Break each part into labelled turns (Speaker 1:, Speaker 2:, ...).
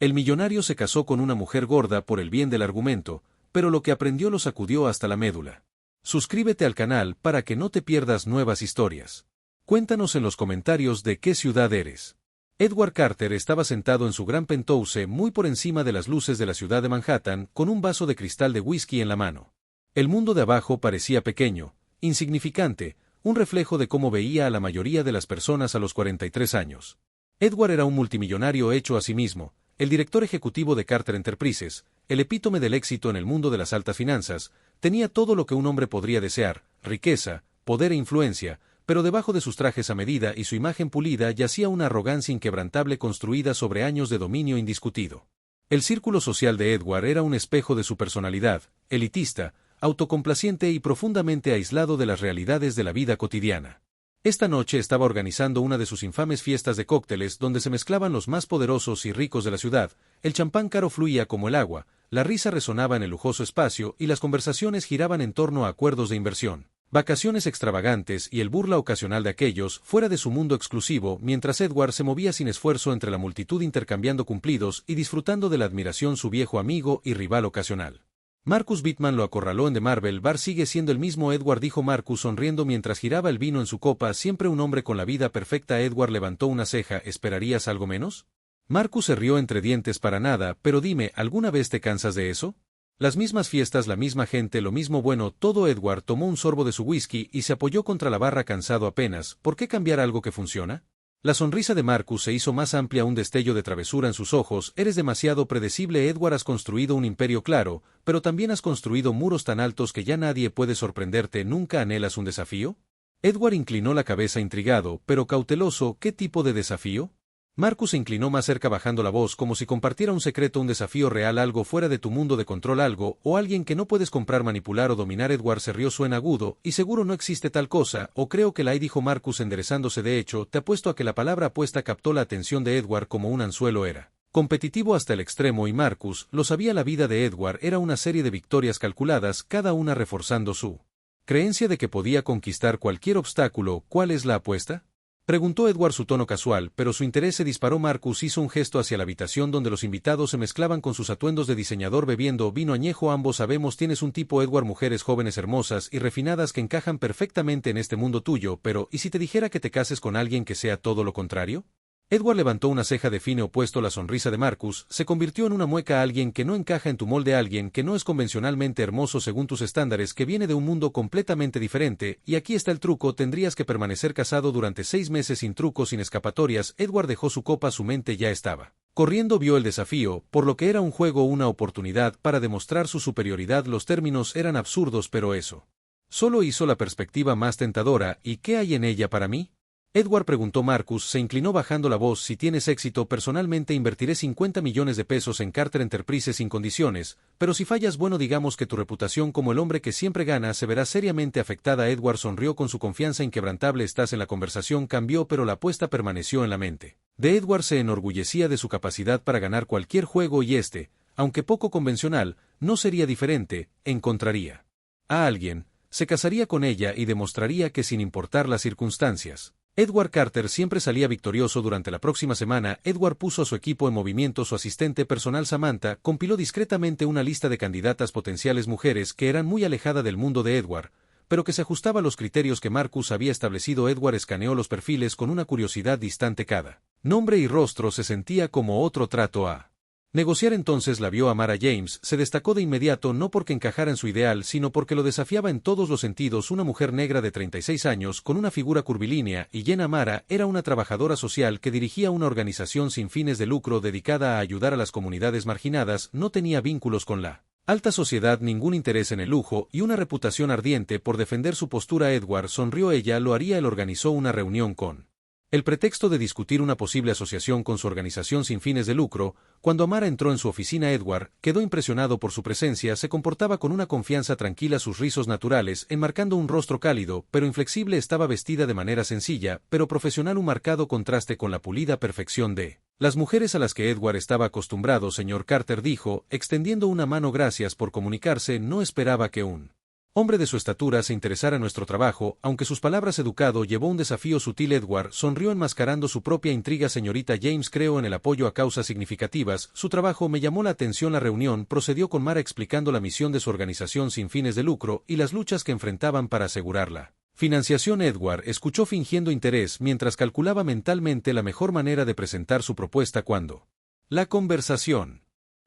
Speaker 1: El millonario se casó con una mujer gorda por el bien del argumento, pero lo que aprendió lo sacudió hasta la médula. Suscríbete al canal para que no te pierdas nuevas historias. Cuéntanos en los comentarios de qué ciudad eres. Edward Carter estaba sentado en su gran penthouse muy por encima de las luces de la ciudad de Manhattan, con un vaso de cristal de whisky en la mano. El mundo de abajo parecía pequeño, insignificante, un reflejo de cómo veía a la mayoría de las personas a los 43 años. Edward era un multimillonario hecho a sí mismo, el director ejecutivo de Carter Enterprises, el epítome del éxito en el mundo de las altas finanzas, tenía todo lo que un hombre podría desear, riqueza, poder e influencia, pero debajo de sus trajes a medida y su imagen pulida yacía una arrogancia inquebrantable construida sobre años de dominio indiscutido. El círculo social de Edward era un espejo de su personalidad, elitista, autocomplaciente y profundamente aislado de las realidades de la vida cotidiana. Esta noche estaba organizando una de sus infames fiestas de cócteles donde se mezclaban los más poderosos y ricos de la ciudad, el champán caro fluía como el agua, la risa resonaba en el lujoso espacio y las conversaciones giraban en torno a acuerdos de inversión, vacaciones extravagantes y el burla ocasional de aquellos fuera de su mundo exclusivo, mientras Edward se movía sin esfuerzo entre la multitud intercambiando cumplidos y disfrutando de la admiración su viejo amigo y rival ocasional. Marcus Bittman lo acorraló en The Marble Bar. Sigue siendo el mismo Edward, dijo Marcus sonriendo mientras giraba el vino en su copa. Siempre un hombre con la vida perfecta. Edward levantó una ceja. ¿Esperarías algo menos? Marcus se rió entre dientes. Para nada, pero dime, ¿alguna vez te cansas de eso? Las mismas fiestas, la misma gente, lo mismo bueno, todo. Edward tomó un sorbo de su whisky y se apoyó contra la barra cansado apenas. ¿Por qué cambiar algo que funciona? La sonrisa de Marcus se hizo más amplia, un destello de travesura en sus ojos. Eres demasiado predecible, Edward. Has construido un imperio, claro, pero también has construido muros tan altos que ya nadie puede sorprenderte. ¿Nunca anhelas un desafío? Edward inclinó la cabeza intrigado, pero cauteloso. ¿Qué tipo de desafío? Marcus se inclinó más cerca bajando la voz como si compartiera un secreto, un desafío real, algo fuera de tu mundo de control, algo, o alguien que no puedes comprar, manipular o dominar. Edward se rió, suena agudo, y seguro no existe tal cosa, o creo que la hay, dijo Marcus enderezándose. De hecho, te apuesto a que la palabra apuesta captó la atención de Edward como un anzuelo. Era competitivo hasta el extremo y Marcus lo sabía. La vida de Edward era una serie de victorias calculadas, cada una reforzando su creencia de que podía conquistar cualquier obstáculo. ¿Cuál es la apuesta?, preguntó Edward, su tono casual, pero su interés se disparó. Marcus hizo un gesto hacia la habitación donde los invitados se mezclaban con sus atuendos de diseñador bebiendo vino añejo. Ambos sabemos tienes un tipo, Edward, mujeres jóvenes hermosas y refinadas que encajan perfectamente en este mundo tuyo, pero ¿y si te dijera que te cases con alguien que sea todo lo contrario? Edward levantó una ceja de fine opuesto. La sonrisa de Marcus se convirtió en una mueca. Alguien que no encaja en tu molde, alguien que no es convencionalmente hermoso según tus estándares, que viene de un mundo completamente diferente, y aquí está el truco, tendrías que permanecer casado durante 6 meses sin trucos, sin escapatorias. Edward dejó su copa, su mente ya estaba corriendo. Vio el desafío, por lo que era un juego, una oportunidad para demostrar su superioridad. Los términos eran absurdos, pero eso solo hizo la perspectiva más tentadora. ¿Y qué hay en ella para mí?, Edward preguntó. Marcus se inclinó bajando la voz. Si tienes éxito, personalmente invertiré 50 millones de pesos en Carter Enterprises sin condiciones, pero si fallas, bueno, digamos que tu reputación como el hombre que siempre gana se verá seriamente afectada. Edward sonrió con su confianza inquebrantable. Estás en la conversación. Cambió, pero la apuesta permaneció en la mente de Edward. Se enorgullecía de su capacidad para ganar cualquier juego y aunque poco convencional, no sería diferente. Encontraría a alguien, se casaría con ella y demostraría que sin importar las circunstancias, Edward Carter siempre salía victorioso. Durante la próxima semana, Edward puso a su equipo en movimiento. Su asistente personal Samantha compiló discretamente una lista de candidatas potenciales, mujeres que eran muy alejadas del mundo de Edward, pero que se ajustaba a los criterios que Marcus había establecido. Edward escaneó los perfiles con una curiosidad distante. Cada nombre y rostro se sentía como otro trato a negociar. Entonces la vio a Mara James. Se destacó de inmediato, no porque encajara en su ideal, sino porque lo desafiaba en todos los sentidos. Una mujer negra de 36 años, con una figura curvilínea y llena. Mara era una trabajadora social que dirigía una organización sin fines de lucro dedicada a ayudar a las comunidades marginadas. No tenía vínculos con la alta sociedad, ningún interés en el lujo y una reputación ardiente por defender su postura. Edward sonrió. Ella lo haría. Él organizó una reunión con el pretexto de discutir una posible asociación con su organización sin fines de lucro. Cuando Mara entró en su oficina, Edward quedó impresionado por su presencia. Se comportaba con una confianza tranquila, sus rizos naturales enmarcando un rostro cálido pero inflexible. Estaba vestida de manera sencilla pero profesional, un marcado contraste con la pulida perfección de las mujeres a las que Edward estaba acostumbrado. Señor Carter, dijo, extendiendo una mano. Gracias por comunicarse. No esperaba que un hombre de su estatura se interesara en nuestro trabajo, aunque sus palabras educado llevó un desafío sutil. Edward sonrió enmascarando su propia intriga. Señorita James, creo en el apoyo a causas significativas. Su trabajo me llamó la atención. La reunión procedió con Mara explicando la misión de su organización sin fines de lucro y las luchas que enfrentaban para asegurarla financiación. Edward escuchó fingiendo interés mientras calculaba mentalmente la mejor manera de presentar su propuesta. Cuando la conversación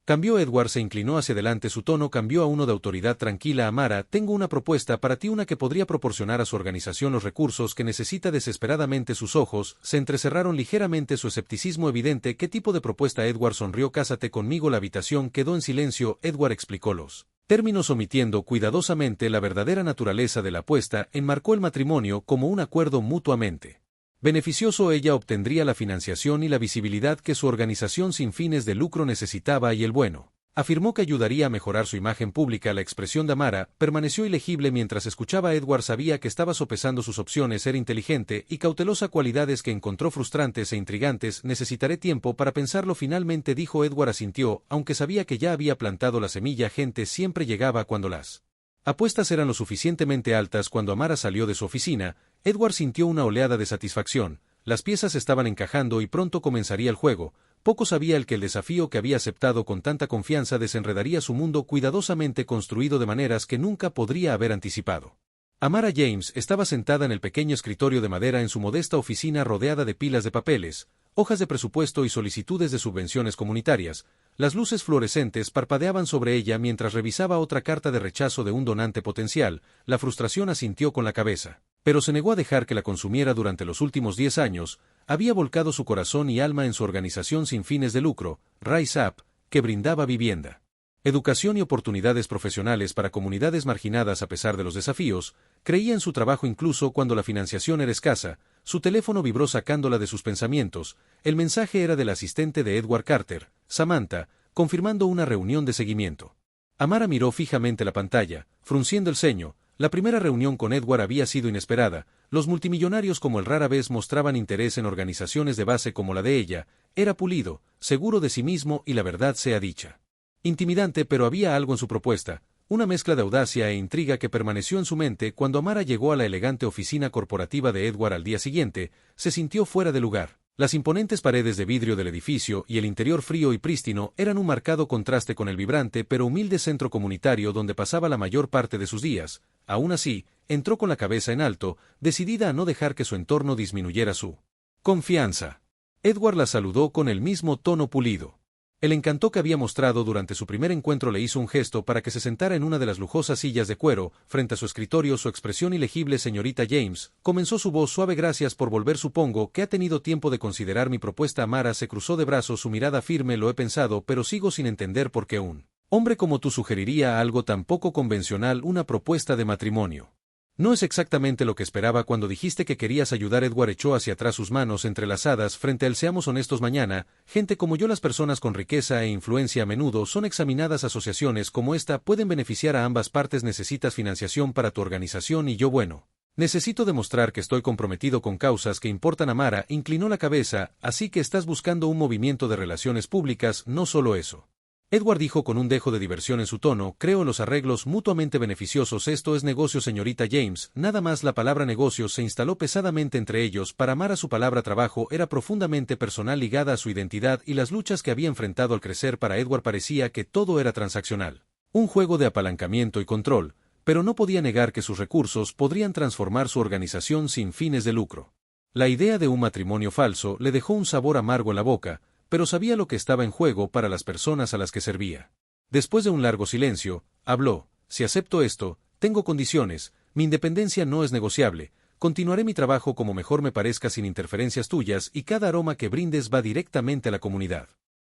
Speaker 1: cambió, Edward se inclinó hacia adelante. Su tono cambió a uno de autoridad tranquila. Amara, tengo una propuesta para ti, una que podría proporcionar a su organización los recursos que necesita desesperadamente. Sus ojos se entrecerraron ligeramente, su escepticismo evidente. ¿Qué tipo de propuesta? Edward sonrió. Cásate conmigo. La habitación quedó en silencio. Edward explicó los términos omitiendo cuidadosamente la verdadera naturaleza de la apuesta. Enmarcó el matrimonio como un acuerdo mutuamente beneficioso. Ella obtendría la financiación y la visibilidad que su organización sin fines de lucro necesitaba y el bueno. Afirmó que ayudaría a mejorar su imagen pública. La expresión de Amara permaneció ilegible mientras escuchaba. Edward sabía que estaba sopesando sus opciones. Era inteligente y cautelosa, cualidades que encontró frustrantes e intrigantes. Necesitaré tiempo para pensarlo, finalmente dijo. Edward asintió, aunque sabía que ya había plantado la semilla. Gente siempre llegaba cuando las apuestas eran lo suficientemente altas. Cuando Amara salió de su oficina, Edward sintió una oleada de satisfacción. Las piezas estaban encajando y pronto comenzaría el juego. Poco sabía él que el desafío que había aceptado con tanta confianza desenredaría su mundo, cuidadosamente construido de maneras que nunca podría haber anticipado. Amara James estaba sentada en el pequeño escritorio de madera en su modesta oficina, rodeada de pilas de papeles, hojas de presupuesto y solicitudes de subvenciones comunitarias. Las luces fluorescentes parpadeaban sobre ella mientras revisaba otra carta de rechazo de un donante potencial. La frustración asintió con la cabeza, pero se negó a dejar que la consumiera. Durante los últimos 10 años, había volcado su corazón y alma en su organización sin fines de lucro, Rise Up, que brindaba vivienda, educación y oportunidades profesionales para comunidades marginadas. A pesar de los desafíos, creía en su trabajo incluso cuando la financiación era escasa. Su teléfono vibró sacándola de sus pensamientos. El mensaje era del asistente de Edward, Carter, Samantha, confirmando una reunión de seguimiento. Amara miró fijamente la pantalla, frunciendo el ceño. La primera reunión con Edward había sido inesperada. Los multimillonarios como él rara vez mostraban interés en organizaciones de base como la de ella. Era pulido, seguro de sí mismo y, la verdad sea dicha, intimidante, pero había algo en su propuesta, una mezcla de audacia e intriga que permaneció en su mente. Cuando Amara llegó a la elegante oficina corporativa de Edward al día siguiente, se sintió fuera de lugar. Las imponentes paredes de vidrio del edificio y el interior frío y prístino eran un marcado contraste con el vibrante pero humilde centro comunitario donde pasaba la mayor parte de sus días. Aún así, entró con la cabeza en alto, decidida a no dejar que su entorno disminuyera su confianza. Edward la saludó con el mismo tono pulido. El encanto que había mostrado durante su primer encuentro le hizo un gesto para que se sentara en una de las lujosas sillas de cuero, frente a su escritorio. Su expresión ilegible. Señorita James, comenzó su voz suave, gracias por volver. Supongo que ha tenido tiempo de considerar mi propuesta. Amara se cruzó de brazos, su mirada firme. Lo he pensado, pero sigo sin entender por qué un hombre como tú sugeriría algo tan poco convencional, una propuesta de matrimonio. No es exactamente lo que esperaba cuando dijiste que querías ayudar. Edward echó hacia atrás sus manos entrelazadas frente a él. Seamos honestos, mañana, gente como yo, las personas con riqueza e influencia a menudo son examinadas. Asociaciones como esta pueden beneficiar a ambas partes. Necesitas financiación para tu organización y yo, bueno, necesito demostrar que estoy comprometido con causas que importan. Amara inclinó la cabeza. Así que estás buscando un movimiento de relaciones públicas, no solo eso. Edward dijo con un dejo de diversión en su tono, creo en los arreglos mutuamente beneficiosos. Esto es negocio, señorita James, nada más. La palabra negocios se instaló pesadamente entre ellos. Para Amara su palabra trabajo era profundamente personal, ligada a su identidad y las luchas que había enfrentado al crecer. Para Edward parecía que todo era transaccional, un juego de apalancamiento y control, pero no podía negar que sus recursos podrían transformar su organización sin fines de lucro. La idea de un matrimonio falso le dejó un sabor amargo en la boca, pero sabía lo que estaba en juego para las personas a las que servía. Después de un largo silencio, habló, si acepto esto, tengo condiciones, mi independencia no es negociable, continuaré mi trabajo como mejor me parezca sin interferencias tuyas y cada aroma que brindes va directamente a la comunidad.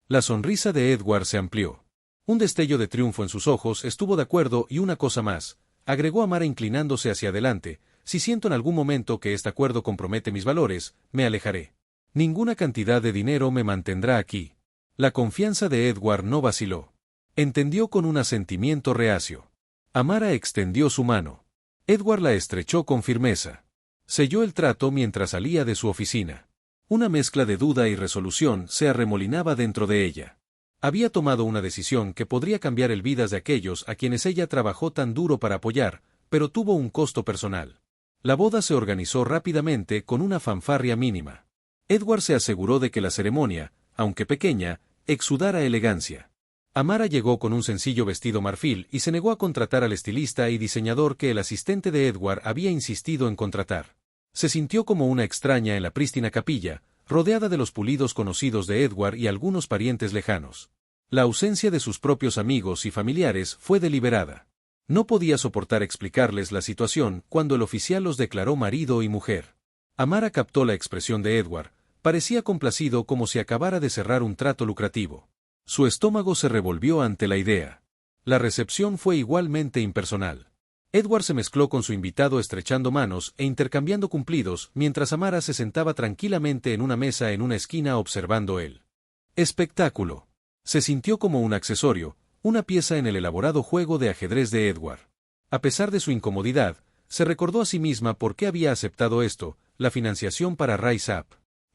Speaker 1: La sonrisa de Edward se amplió. Un destello de triunfo en sus ojos. Estuvo de acuerdo y una cosa más, agregó Amara inclinándose hacia adelante, si siento en algún momento que este acuerdo compromete mis valores, me alejaré. Ninguna cantidad de dinero me mantendrá aquí. La confianza de Edward no vaciló. Entendió con un asentimiento reacio. Amara extendió su mano. Edward la estrechó con firmeza. Selló el trato mientras salía de su oficina. Una mezcla de duda y resolución se arremolinaba dentro de ella. Había tomado una decisión que podría cambiar el vidas de aquellos a quienes ella trabajó tan duro para apoyar, pero tuvo un costo personal. La boda se organizó rápidamente con una fanfarria mínima. Edward se aseguró de que la ceremonia, aunque pequeña, exudara elegancia. Amara llegó con un sencillo vestido marfil y se negó a contratar al estilista y diseñador que el asistente de Edward había insistido en contratar. Se sintió como una extraña en la prístina capilla, rodeada de los pulidos conocidos de Edward y algunos parientes lejanos. La ausencia de sus propios amigos y familiares fue deliberada. No podía soportar explicarles la situación cuando el oficial los declaró marido y mujer. Amara captó la expresión de Edward, parecía complacido como si acabara de cerrar un trato lucrativo. Su estómago se revolvió ante la idea. La recepción fue igualmente impersonal. Edward se mezcló con su invitado estrechando manos e intercambiando cumplidos, mientras Amara se sentaba tranquilamente en una mesa en una esquina observando el espectáculo. Se sintió como un accesorio, una pieza en el elaborado juego de ajedrez de Edward. A pesar de su incomodidad, se recordó a sí misma por qué había aceptado esto, la financiación para Rise Up.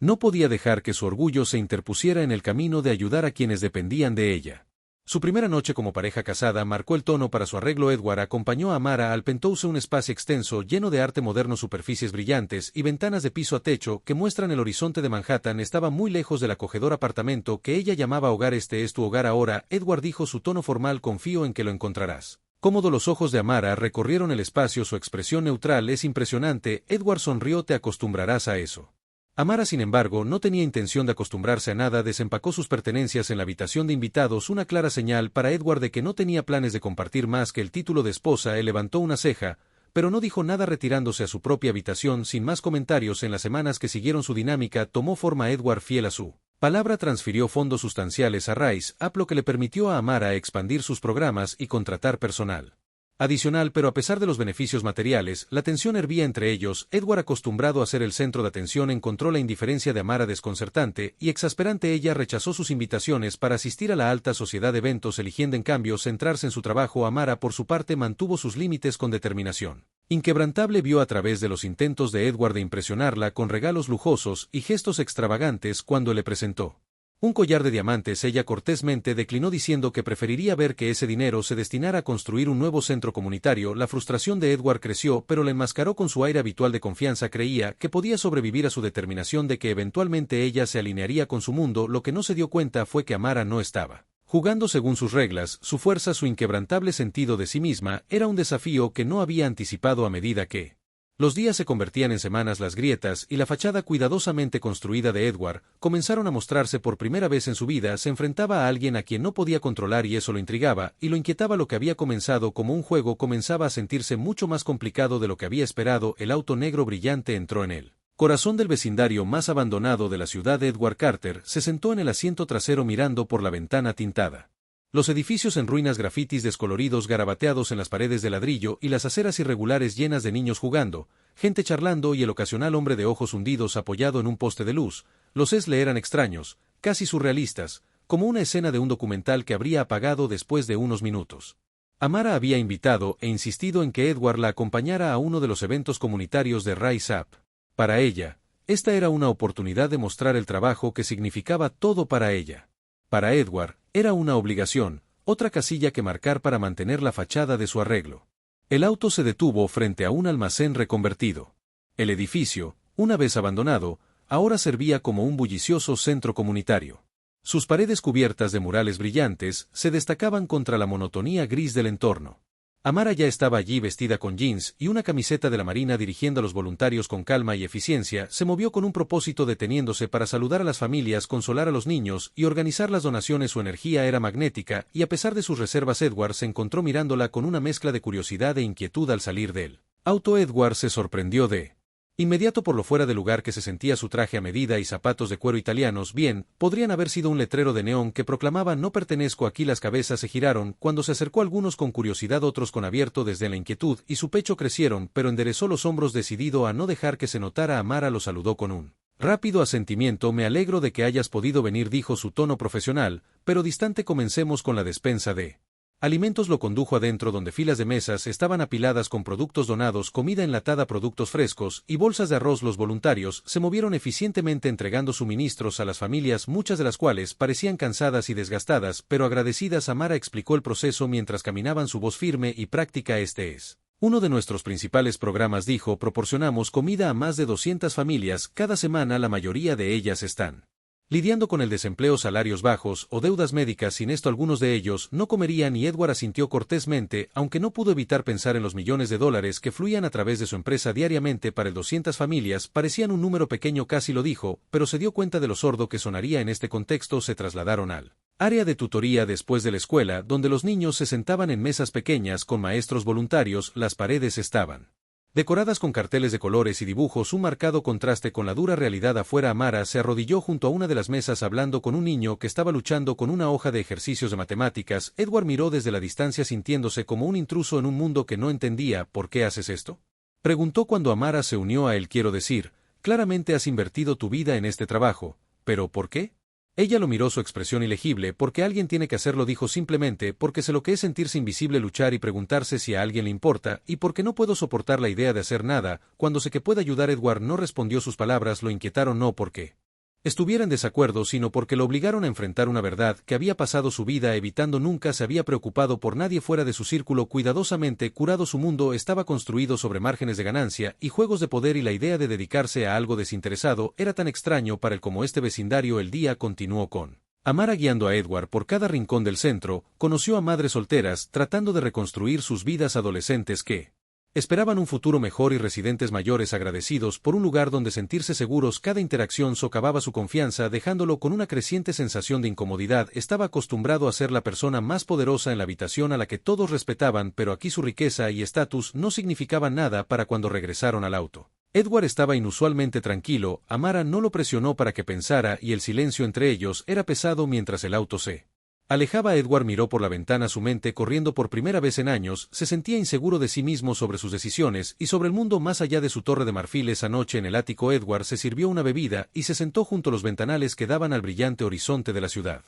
Speaker 1: No podía dejar que su orgullo se interpusiera en el camino de ayudar a quienes dependían de ella. Su primera noche como pareja casada marcó el tono para su arreglo. Edward acompañó a Amara al Penthouse, un espacio extenso lleno de arte moderno, superficies brillantes y ventanas de piso a techo que muestran el horizonte de Manhattan. Estaba muy lejos del acogedor apartamento que ella llamaba hogar. Este es tu hogar ahora, Edward dijo, su tono formal. Confío en que lo encontrarás cómodo. Los ojos de Amara recorrieron el espacio, su expresión neutral es impresionante. Edward sonrió. Te acostumbrarás a eso. Amara, sin embargo, no tenía intención de acostumbrarse a nada. Desempacó sus pertenencias en la habitación de invitados, una clara señal para Edward de que no tenía planes de compartir más que el título de esposa. Él levantó una ceja, pero no dijo nada, retirándose a su propia habitación sin más comentarios. En las semanas que siguieron su dinámica tomó forma. Edward, fiel a su palabra, transfirió fondos sustanciales a Rise Up, lo que le permitió a Amara expandir sus programas y contratar personal adicional, pero a pesar de los beneficios materiales, la tensión hervía entre ellos. Edward, acostumbrado a ser el centro de atención, encontró la indiferencia de Amara desconcertante y exasperante. Ella rechazó sus invitaciones para asistir a la alta sociedad de eventos, eligiendo en cambio centrarse en su trabajo. Amara, por su parte, mantuvo sus límites con determinación inquebrantable. Vio a través de los intentos de Edward de impresionarla con regalos lujosos y gestos extravagantes cuando le presentó un collar de diamantes. Ella cortésmente declinó, diciendo que preferiría ver que ese dinero se destinara a construir un nuevo centro comunitario. La frustración de Edward creció, pero la enmascaró con su aire habitual de confianza. Creía que podía sobrevivir a su determinación de que eventualmente ella se alinearía con su mundo. Lo que no se dio cuenta fue que Amara no estaba jugando según sus reglas. Su fuerza, su inquebrantable sentido de sí misma, era un desafío que no había anticipado. A medida que los días se convertían en semanas, las grietas y la fachada cuidadosamente construida de Edward comenzaron a mostrarse por primera vez en su vida. Se enfrentaba a alguien a quien no podía controlar y eso lo intrigaba y lo inquietaba. Lo que había comenzado como un juego comenzaba a sentirse mucho más complicado de lo que había esperado. El auto negro brillante entró en él. Corazón del vecindario más abandonado de la ciudad. Edward Carter se sentó en el asiento trasero mirando por la ventana tintada. Los edificios en ruinas, grafitis descoloridos garabateados en las paredes de ladrillo y las aceras irregulares llenas de niños jugando, gente charlando y el ocasional hombre de ojos hundidos apoyado en un poste de luz. Los le eran extraños, casi surrealistas, como una escena de un documental que habría apagado después de unos minutos. Amara había invitado e insistido en que Edward la acompañara a uno de los eventos comunitarios de Rise Up. Para ella, esta era una oportunidad de mostrar el trabajo que significaba todo para ella. Para Edward, era una obligación, otra casilla que marcar para mantener la fachada de su arreglo. El auto se detuvo frente a un almacén reconvertido. El edificio, una vez abandonado, ahora servía como un bullicioso centro comunitario. Sus paredes cubiertas de murales brillantes se destacaban contra la monotonía gris del entorno. Amara ya estaba allí, vestida con jeans y una camiseta de la Marina, dirigiendo a los voluntarios con calma y eficiencia. Se movió con un propósito, deteniéndose para saludar a las familias, consolar a los niños y organizar las donaciones. Su energía era magnética y a pesar de sus reservas, Edward se encontró mirándola con una mezcla de curiosidad e inquietud. Al salir del auto, Edward se sorprendió de inmediato por lo fuera de lugar que se sentía. Su traje a medida y zapatos de cuero italianos, bien, podrían haber sido un letrero de neón que proclamaba "No pertenezco aquí". Las cabezas se giraron cuando se acercó, algunos con curiosidad, otros con abierto desde la inquietud, y su pecho crecieron, pero enderezó los hombros decidido a no dejar que se notara. Amara lo saludó con un rápido asentimiento. Me alegro de que hayas podido venir, dijo, su tono profesional, pero distante. Comencemos con la despensa de alimentos. Lo condujo adentro, donde filas de mesas estaban apiladas con productos donados, comida enlatada, productos frescos y bolsas de arroz. Los voluntarios se movieron eficientemente entregando suministros a las familias, muchas de las cuales parecían cansadas y desgastadas, pero agradecidas. Amara explicó el proceso mientras caminaban, su voz firme y práctica. Este es Uno de nuestros principales programas dijo: proporcionamos comida a más de 200 familias, cada semana la mayoría de ellas están lidiando con el desempleo, salarios bajos o deudas médicas. Sin esto algunos de ellos no comerían, y Edward asintió cortésmente, aunque no pudo evitar pensar en los millones de dólares que fluían a través de su empresa diariamente para el 200 familias. Parecían un número pequeño, casi lo dijo, pero se dio cuenta de lo sordo que sonaría en este contexto. Se trasladaron al área de tutoría después de la escuela, donde los niños se sentaban en mesas pequeñas con maestros voluntarios. Las paredes estaban decoradas con carteles de colores y dibujos, un marcado contraste con la dura realidad afuera. Amara se arrodilló junto a una de las mesas hablando con un niño que estaba luchando con una hoja de ejercicios de matemáticas. Edward miró desde la distancia sintiéndose como un intruso en un mundo que no entendía. ¿Por qué haces esto?, preguntó cuando Amara se unió a él. Quiero decir, claramente has invertido tu vida en este trabajo, pero ¿por qué? Ella lo miró, su expresión ilegible. Porque alguien tiene que hacerlo, dijo simplemente. Porque sé lo que es sentirse invisible, luchar y preguntarse si a alguien le importa, y porque no puedo soportar la idea de hacer nada, cuando sé que puede ayudar. Edward no respondió. Sus palabras lo inquietaron, no porque estuviera en desacuerdo, sino porque lo obligaron a enfrentar una verdad que había pasado su vida evitando. Nunca se había preocupado por nadie fuera de su círculo cuidadosamente curado. Su mundo estaba construido sobre márgenes de ganancia y juegos de poder, y la idea de dedicarse a algo desinteresado era tan extraño para él como este vecindario. El día continuó con Amara guiando a Edward por cada rincón del centro. Conoció a madres solteras tratando de reconstruir sus vidas, adolescentes que esperaban un futuro mejor y residentes mayores agradecidos por un lugar donde sentirse seguros. Cada interacción socavaba su confianza, dejándolo con una creciente sensación de incomodidad. Estaba acostumbrado a ser la persona más poderosa en la habitación, a la que todos respetaban, pero aquí su riqueza y estatus no significaban nada. Para cuando regresaron al auto, Edward estaba inusualmente tranquilo. Amara no lo presionó para que pensara, y el silencio entre ellos era pesado mientras el auto se alejaba. Edward miró por la ventana, su mente corriendo por primera vez en años. Se sentía inseguro de sí mismo, sobre sus decisiones y sobre el mundo más allá de su torre de marfil. Esa noche en el ático, Edward se sirvió una bebida y se sentó junto a los ventanales que daban al brillante horizonte de la ciudad.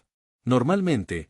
Speaker 1: Normalmente,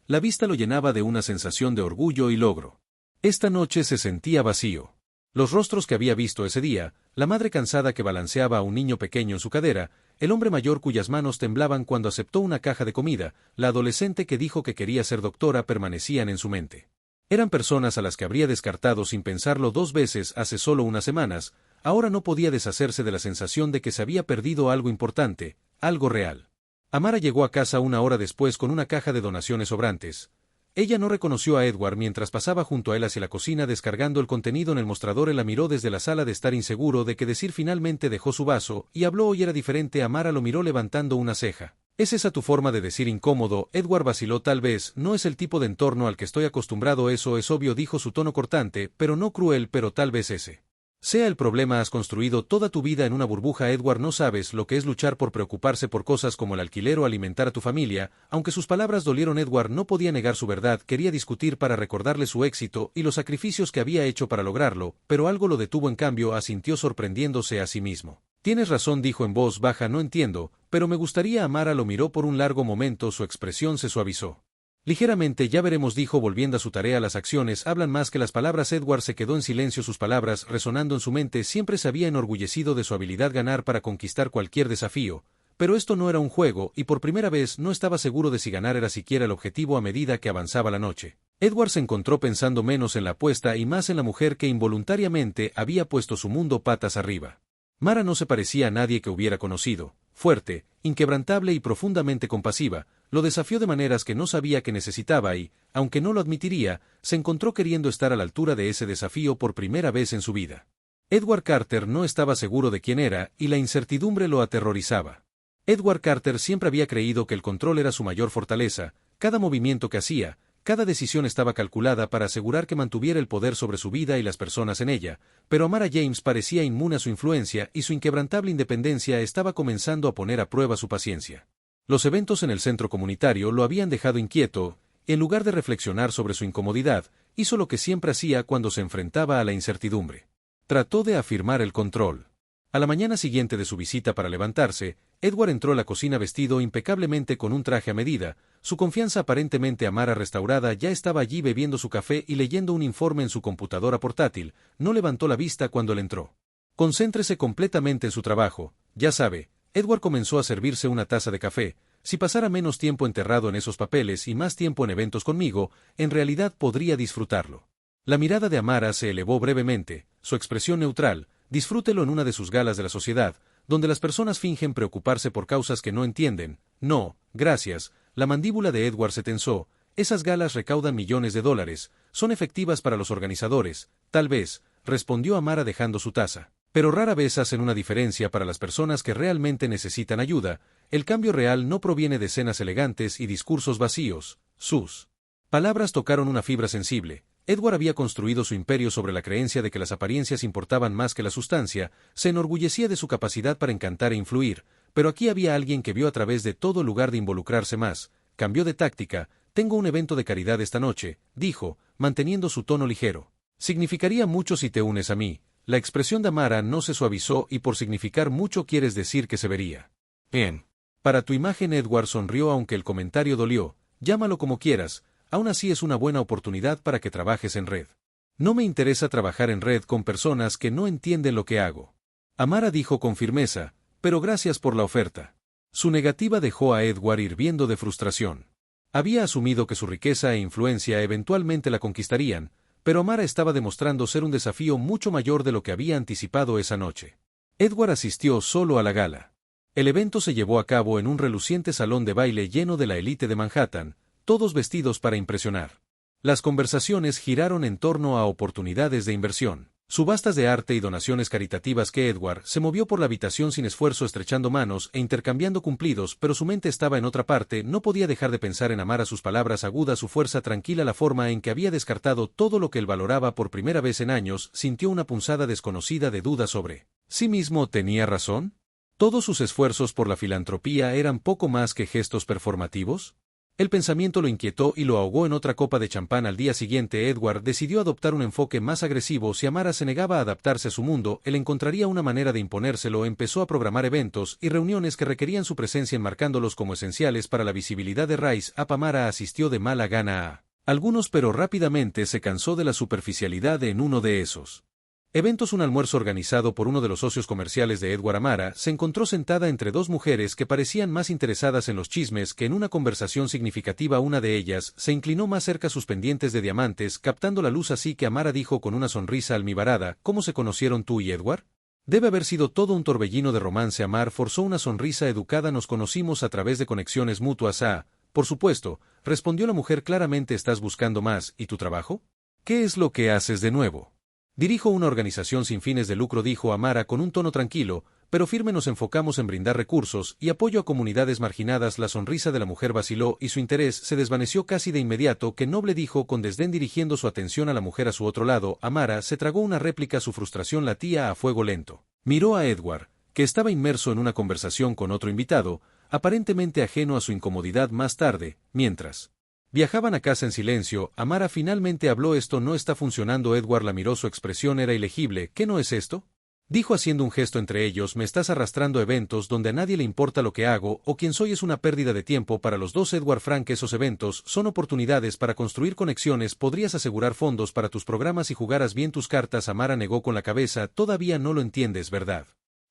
Speaker 1: la vista lo llenaba de una sensación de orgullo y logro. Esta noche se sentía vacío. Los rostros que había visto ese día, la madre cansada que balanceaba a un niño pequeño en su cadera, el hombre mayor cuyas manos temblaban cuando aceptó una caja de comida, la adolescente que dijo que quería ser doctora, permanecían en su mente. Eran personas a las que habría descartado sin pensarlo 2 veces hace solo unas semanas. Ahora no podía deshacerse de la sensación de que se había perdido algo importante, algo real. Amara llegó a casa 1 hora después con una caja de donaciones sobrantes. Ella no reconoció a Edward mientras pasaba junto a él hacia la cocina descargando el contenido en el mostrador. Él la miró desde la sala de estar inseguro de qué decir. Finalmente dejó su vaso y habló. Hoy era diferente. Amara lo miró levantando una ceja. ¿Es esa tu forma de decir incómodo? Edward vaciló. Tal vez no es el tipo de entorno al que estoy acostumbrado. Eso es obvio, dijo, su tono cortante, pero no cruel. Pero tal vez ese sea el problema. Has construido toda tu vida en una burbuja, Edward. No sabes lo que es luchar por preocuparse por cosas como el alquiler o alimentar a tu familia. Aunque sus palabras dolieron, Edward no podía negar su verdad. Quería discutir para recordarle su éxito y los sacrificios que había hecho para lograrlo, pero algo lo detuvo. En cambio, asintió sorprendiéndose a sí mismo. Tienes razón, dijo en voz baja. No entiendo, pero me gustaría. Amara lo miró por un largo momento. Su expresión se suavizó ligeramente. Ya veremos, dijo volviendo a su tarea. Las acciones hablan más que las palabras. Edward se quedó en silencio, sus palabras resonando en su mente. Siempre se había enorgullecido de su habilidad ganar para conquistar cualquier desafío, pero esto no era un juego, y por primera vez no estaba seguro de si ganar era siquiera el objetivo. A medida que avanzaba la noche, Edward se encontró pensando menos en la apuesta y más en la mujer que involuntariamente había puesto su mundo patas arriba. Mara no se parecía a nadie que hubiera conocido. Fuerte, inquebrantable y profundamente compasiva, lo desafió de maneras que no sabía que necesitaba y, aunque no lo admitiría, se encontró queriendo estar a la altura de ese desafío por primera vez en su vida. Edward Carter no estaba seguro de quién era y la incertidumbre lo aterrorizaba. Edward Carter siempre había creído que el control era su mayor fortaleza. Cada movimiento que hacía, cada decisión estaba calculada para asegurar que mantuviera el poder sobre su vida y las personas en ella, pero Amara James parecía inmune a su influencia y su inquebrantable independencia estaba comenzando a poner a prueba su paciencia. Los eventos en el centro comunitario lo habían dejado inquieto. En lugar de reflexionar sobre su incomodidad, hizo lo que siempre hacía cuando se enfrentaba a la incertidumbre. Trató de afirmar el control. A la mañana siguiente de su visita para levantarse, Edward entró a la cocina vestido impecablemente con un traje a medida. Su confianza aparentemente Amara restaurada ya estaba allí bebiendo su café y leyendo un informe en su computadora portátil. No levantó la vista cuando él entró. Concéntrese completamente en su trabajo. Ya sabe, Edward comenzó a servirse una taza de café. Si pasara menos tiempo enterrado en esos papeles y más tiempo en eventos conmigo, en realidad podría disfrutarlo. La mirada de Amara se elevó brevemente, su expresión neutral, disfrútelo en una de sus galas de la sociedad, donde las personas fingen preocuparse por causas que no entienden. No, gracias, la mandíbula de Edward se tensó, esas galas recaudan millones de dólares, son efectivas para los organizadores, tal vez, respondió Amara dejando su taza. Pero rara vez hacen una diferencia para las personas que realmente necesitan ayuda, el cambio real no proviene de escenas elegantes y discursos vacíos. Sus palabras tocaron una fibra sensible. Edward había construido su imperio sobre la creencia de que las apariencias importaban más que la sustancia, se enorgullecía de su capacidad para encantar e influir, pero aquí había alguien que vio a través de todo en lugar de involucrarse más. Cambió de táctica. Tengo un evento de caridad esta noche, dijo, manteniendo su tono ligero. Significaría mucho si te unes a mí. La expresión de Amara no se suavizó y por significar mucho quieres decir que se vería. Bien. Para tu imagen Edward sonrió aunque el comentario dolió, llámalo como quieras, aún así es una buena oportunidad para que trabajes en red. No me interesa trabajar en red con personas que no entienden lo que hago. Amara dijo con firmeza, pero gracias por la oferta. Su negativa dejó a Edward hirviendo de frustración. Había asumido que su riqueza e influencia eventualmente la conquistarían, pero Amara estaba demostrando ser un desafío mucho mayor de lo que había anticipado esa noche. Edward asistió solo a la gala. El evento se llevó a cabo en un reluciente salón de baile lleno de la élite de Manhattan, todos vestidos para impresionar. Las conversaciones giraron en torno a oportunidades de inversión, subastas de arte y donaciones caritativas que Edward se movió por la habitación sin esfuerzo estrechando manos e intercambiando cumplidos, pero su mente estaba en otra parte, no podía dejar de pensar en Amara, sus palabras agudas, su fuerza tranquila, la forma en que había descartado todo lo que él valoraba por primera vez en años, sintió una punzada desconocida de duda sobre sí mismo. ¿Tenía razón? ¿Todos sus esfuerzos por la filantropía eran poco más que gestos performativos? El pensamiento lo inquietó y lo ahogó en otra copa de champán. Al día siguiente Edward decidió adoptar un enfoque más agresivo. Si Amara se negaba a adaptarse a su mundo, él encontraría una manera de imponérselo. Empezó a programar eventos y reuniones que requerían su presencia, enmarcándolos como esenciales para la visibilidad de Rise Up. Amara asistió de mala gana a algunos, pero rápidamente se cansó de la superficialidad en uno de esos eventos. Un almuerzo organizado por uno de los socios comerciales de Edward. Amara se encontró sentada entre dos mujeres que parecían más interesadas en los chismes que en una conversación significativa. Una de ellas se inclinó más cerca, sus pendientes de diamantes captando la luz, así que Amara dijo con una sonrisa almibarada, ¿cómo se conocieron tú y Edward? Debe haber sido todo un torbellino de romance. Amar forzó una sonrisa educada. Nos conocimos a través de conexiones mutuas. Ah, por supuesto, respondió la mujer. Claramente estás buscando más. ¿Y tu trabajo? ¿Qué es lo que haces de nuevo? Dirijo una organización sin fines de lucro, dijo Amara con un tono tranquilo, pero firme. Nos enfocamos en brindar recursos y apoyo a comunidades marginadas. La sonrisa de la mujer vaciló y su interés se desvaneció casi de inmediato. Qué noble, dijo con desdén, dirigiendo su atención a la mujer a su otro lado. Amara se tragó una réplica, su frustración latía a fuego lento. Miró a Edward, que estaba inmerso en una conversación con otro invitado, aparentemente ajeno a su incomodidad. Más tarde, mientras viajaban a casa en silencio, Amara finalmente habló. Esto no está funcionando. Edward la miró, su expresión era ilegible. ¿Qué no es esto? Dijo haciendo un gesto entre ellos. Me estás arrastrando a eventos donde a nadie le importa lo que hago o quién soy. Es una pérdida de tiempo para los dos. Edward Frank, esos eventos son oportunidades para construir conexiones. Podrías asegurar fondos para tus programas si jugaras bien tus cartas. Amara negó con la cabeza. Todavía no lo entiendes, ¿verdad?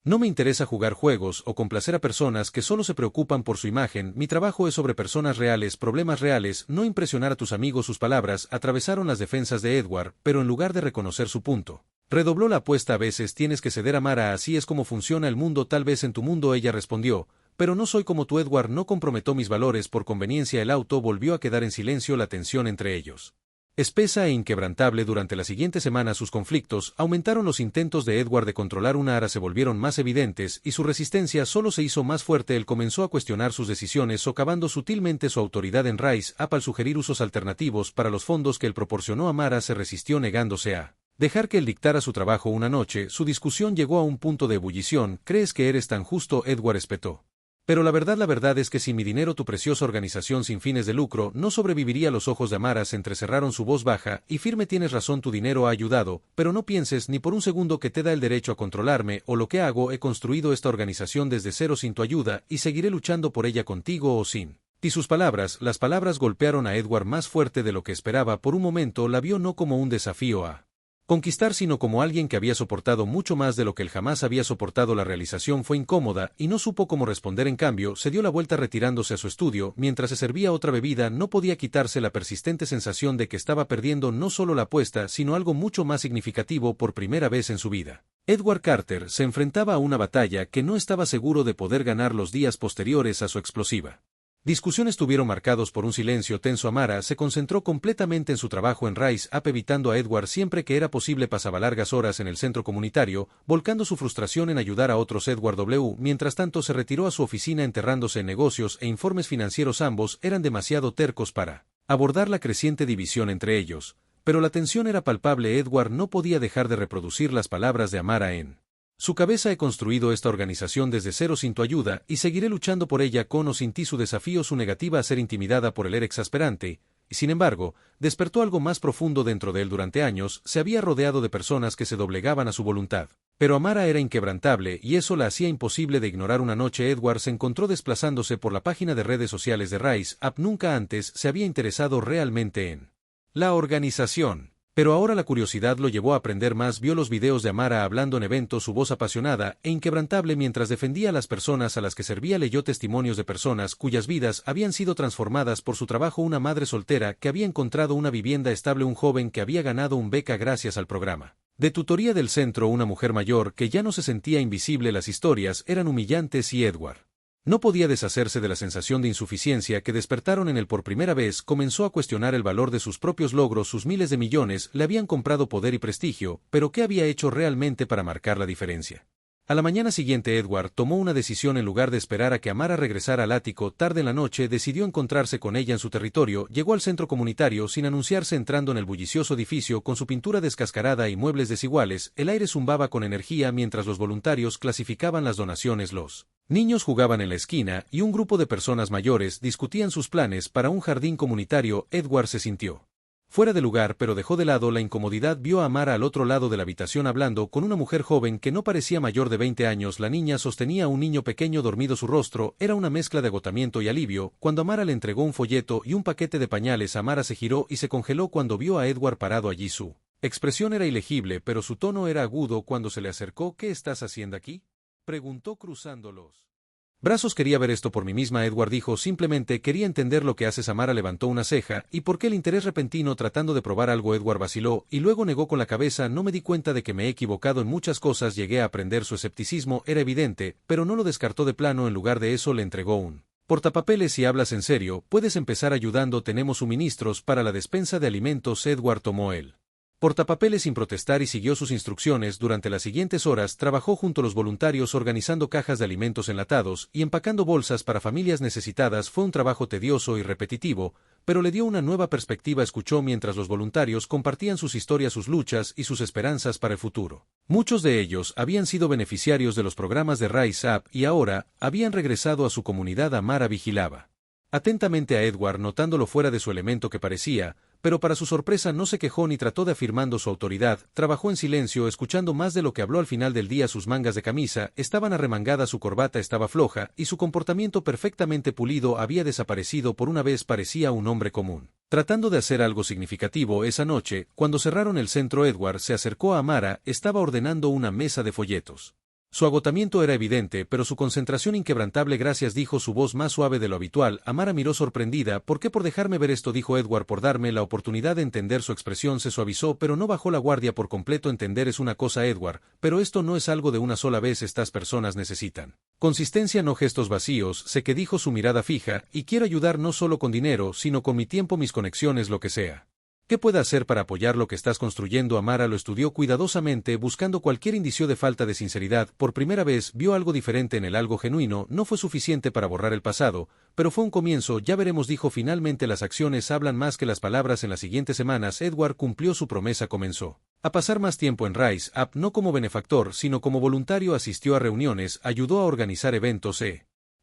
Speaker 1: No me interesa jugar juegos o complacer a personas que solo se preocupan por su imagen. Mi trabajo es sobre personas reales, problemas reales, no impresionar a tus amigos. Sus palabras atravesaron las defensas de Edward, pero en lugar de reconocer su punto, redobló la apuesta. A veces tienes que ceder, Amara, así es como funciona el mundo. Tal vez en tu mundo, ella respondió, pero no soy como tú. Edward no comprometó mis valores por conveniencia. El auto volvió a quedar en silencio, la tensión entre ellos espesa e inquebrantable. Durante la siguiente semana sus conflictos aumentaron. Los intentos de Edward de controlar una ara se volvieron más evidentes y su resistencia solo se hizo más fuerte. Él comenzó a cuestionar sus decisiones, socavando sutilmente su autoridad en Rise Up. Al sugerir usos alternativos para los fondos que él proporcionó, Amara se resistió, negándose a dejar que él dictara su trabajo. Una noche, su discusión llegó a un punto de ebullición. ¿Crees que eres tan justo? Edward espetó. Pero la verdad es que sin mi dinero tu preciosa organización sin fines de lucro no sobreviviría. Los ojos de Amara se entrecerraron, su voz baja y firme. Tienes razón, tu dinero ha ayudado, pero no pienses ni por un segundo que te da el derecho a controlarme o lo que hago. He construido esta organización desde cero sin tu ayuda y seguiré luchando por ella contigo o sin ti. Sus palabras, las palabras golpearon a Edward más fuerte de lo que esperaba. Por un momento la vio no como un desafío a Conquistar sino como alguien que había soportado mucho más de lo que él jamás había soportado. La realización fue incómoda y no supo cómo responder. En cambio, se dio la vuelta retirándose a su estudio. Mientras se servía otra bebida, no podía quitarse la persistente sensación de que estaba perdiendo no solo la apuesta, sino algo mucho más significativo por primera vez en su vida. Edward Carter se enfrentaba a una batalla que no estaba seguro de poder ganar. Los días posteriores a su explosiva discusión estuvieron marcados por un silencio tenso. Amara se concentró completamente en su trabajo en Rise Up, evitando a Edward siempre que era posible. Pasaba largas horas en el centro comunitario, volcando su frustración en ayudar a otros. Edward mientras tanto, se retiró a su oficina enterrándose en negocios e informes financieros. Ambos eran demasiado tercos para abordar la creciente división entre ellos, pero la tensión era palpable. Edward no podía dejar de reproducir las palabras de Amara en su cabeza. He construido esta organización desde cero sin tu ayuda, y seguiré luchando por ella con o sin ti. Su desafío, su negativa a ser intimidada por él era exasperante, y sin embargo, despertó algo más profundo dentro de él. Durante años, se había rodeado de personas que se doblegaban a su voluntad. Pero Amara era inquebrantable, y eso la hacía imposible de ignorar. Una noche Edward se encontró desplazándose por la página de redes sociales de Rise Up. Nunca antes se había interesado realmente en la organización, pero ahora la curiosidad lo llevó a aprender más. Vio los videos de Amara hablando en eventos, su voz apasionada e inquebrantable mientras defendía a las personas a las que servía. Leyó testimonios de personas cuyas vidas habían sido transformadas por su trabajo. Una madre soltera que había encontrado una vivienda estable, un joven que había ganado un beca gracias al programa de tutoría del centro, una mujer mayor que ya no se sentía invisible. Las historias eran humillantes y Edward no podía deshacerse de la sensación de insuficiencia que despertaron en él por primera vez. Comenzó a cuestionar el valor de sus propios logros. Sus miles de millones le habían comprado poder y prestigio, pero ¿qué había hecho realmente para marcar la diferencia? A la mañana siguiente Edward tomó una decisión. En lugar de esperar a que Amara regresara al ático tarde en la noche, decidió encontrarse con ella en su territorio. Llegó al centro comunitario sin anunciarse, entrando en el bullicioso edificio con su pintura descascarada y muebles desiguales. El aire zumbaba con energía mientras los voluntarios clasificaban las donaciones. Los niños jugaban en la esquina y un grupo de personas mayores discutían sus planes para un jardín comunitario. Edward se sintió fuera de lugar, pero dejó de lado la incomodidad. Vio a Amara al otro lado de la habitación hablando con una mujer joven que no parecía mayor de 20 años. La niña sostenía a un niño pequeño dormido. Su rostro era una mezcla de agotamiento y alivio. Cuando Amara le entregó un folleto y un paquete de pañales, Amara se giró y se congeló cuando vio a Edward parado allí. Su expresión era ilegible, pero su tono era agudo cuando se le acercó. ¿Qué estás haciendo aquí?, preguntó cruzándolos brazos. Quería ver esto por mí misma, Edward dijo. Simplemente quería entender lo que haces. Amara levantó una ceja. ¿Y por qué el interés repentino tratando de probar algo? Edward vaciló, y luego negó con la cabeza. No me di cuenta de que me he equivocado en muchas cosas. Llegué a aprender. Su escepticismo era evidente, pero no lo descartó de plano. En lugar de eso le entregó un portapapeles. Si hablas en serio, puedes empezar ayudando. Tenemos suministros para la despensa de alimentos. Edward tomó el portapapeles sin protestar y siguió sus instrucciones. Durante las siguientes horas trabajó junto a los voluntarios organizando cajas de alimentos enlatados y empacando bolsas para familias necesitadas. Fue un trabajo tedioso y repetitivo, pero le dio una nueva perspectiva. Escuchó mientras los voluntarios compartían sus historias, sus luchas y sus esperanzas para el futuro. Muchos de ellos habían sido beneficiarios de los programas de Rise Up y ahora habían regresado a su comunidad. Amara vigilaba atentamente a Edward, notándolo fuera de su elemento que parecía, pero para su sorpresa no se quejó ni trató de afirmando su autoridad. Trabajó en silencio, escuchando más de lo que habló. Al final del día sus mangas de camisa estaban arremangadas, su corbata estaba floja, y su comportamiento perfectamente pulido había desaparecido. Por una vez parecía un hombre común tratando de hacer algo significativo. Esa noche, cuando cerraron el centro, Edward se acercó a Amara. Estaba ordenando una mesa de folletos. Su agotamiento era evidente, pero su concentración inquebrantable. Gracias, dijo, su voz más suave de lo habitual. Amara miró sorprendida. ¿Por qué? Por dejarme ver esto, dijo Edward. Por darme la oportunidad de entender. Su expresión se suavizó, pero no bajó la guardia por completo. Entender es una cosa, Edward, pero esto no es algo de una sola vez. Estas personas necesitan consistencia, no gestos vacíos. Sé que, dijo, su mirada fija, y quiero ayudar no solo con dinero, sino con mi tiempo, mis conexiones, lo que sea. ¿Qué puedo hacer para apoyar lo que estás construyendo? Amara lo estudió cuidadosamente, buscando cualquier indicio de falta de sinceridad. Por primera vez vio algo diferente en él, algo genuino. No fue suficiente para borrar el pasado, pero fue un comienzo. Ya veremos, dijo finalmente. Las acciones hablan más que las palabras. En las siguientes semanas, Edward cumplió su promesa. Comenzó a pasar más tiempo en Rise Up, no como benefactor, sino como voluntario. Asistió a reuniones, ayudó a organizar eventos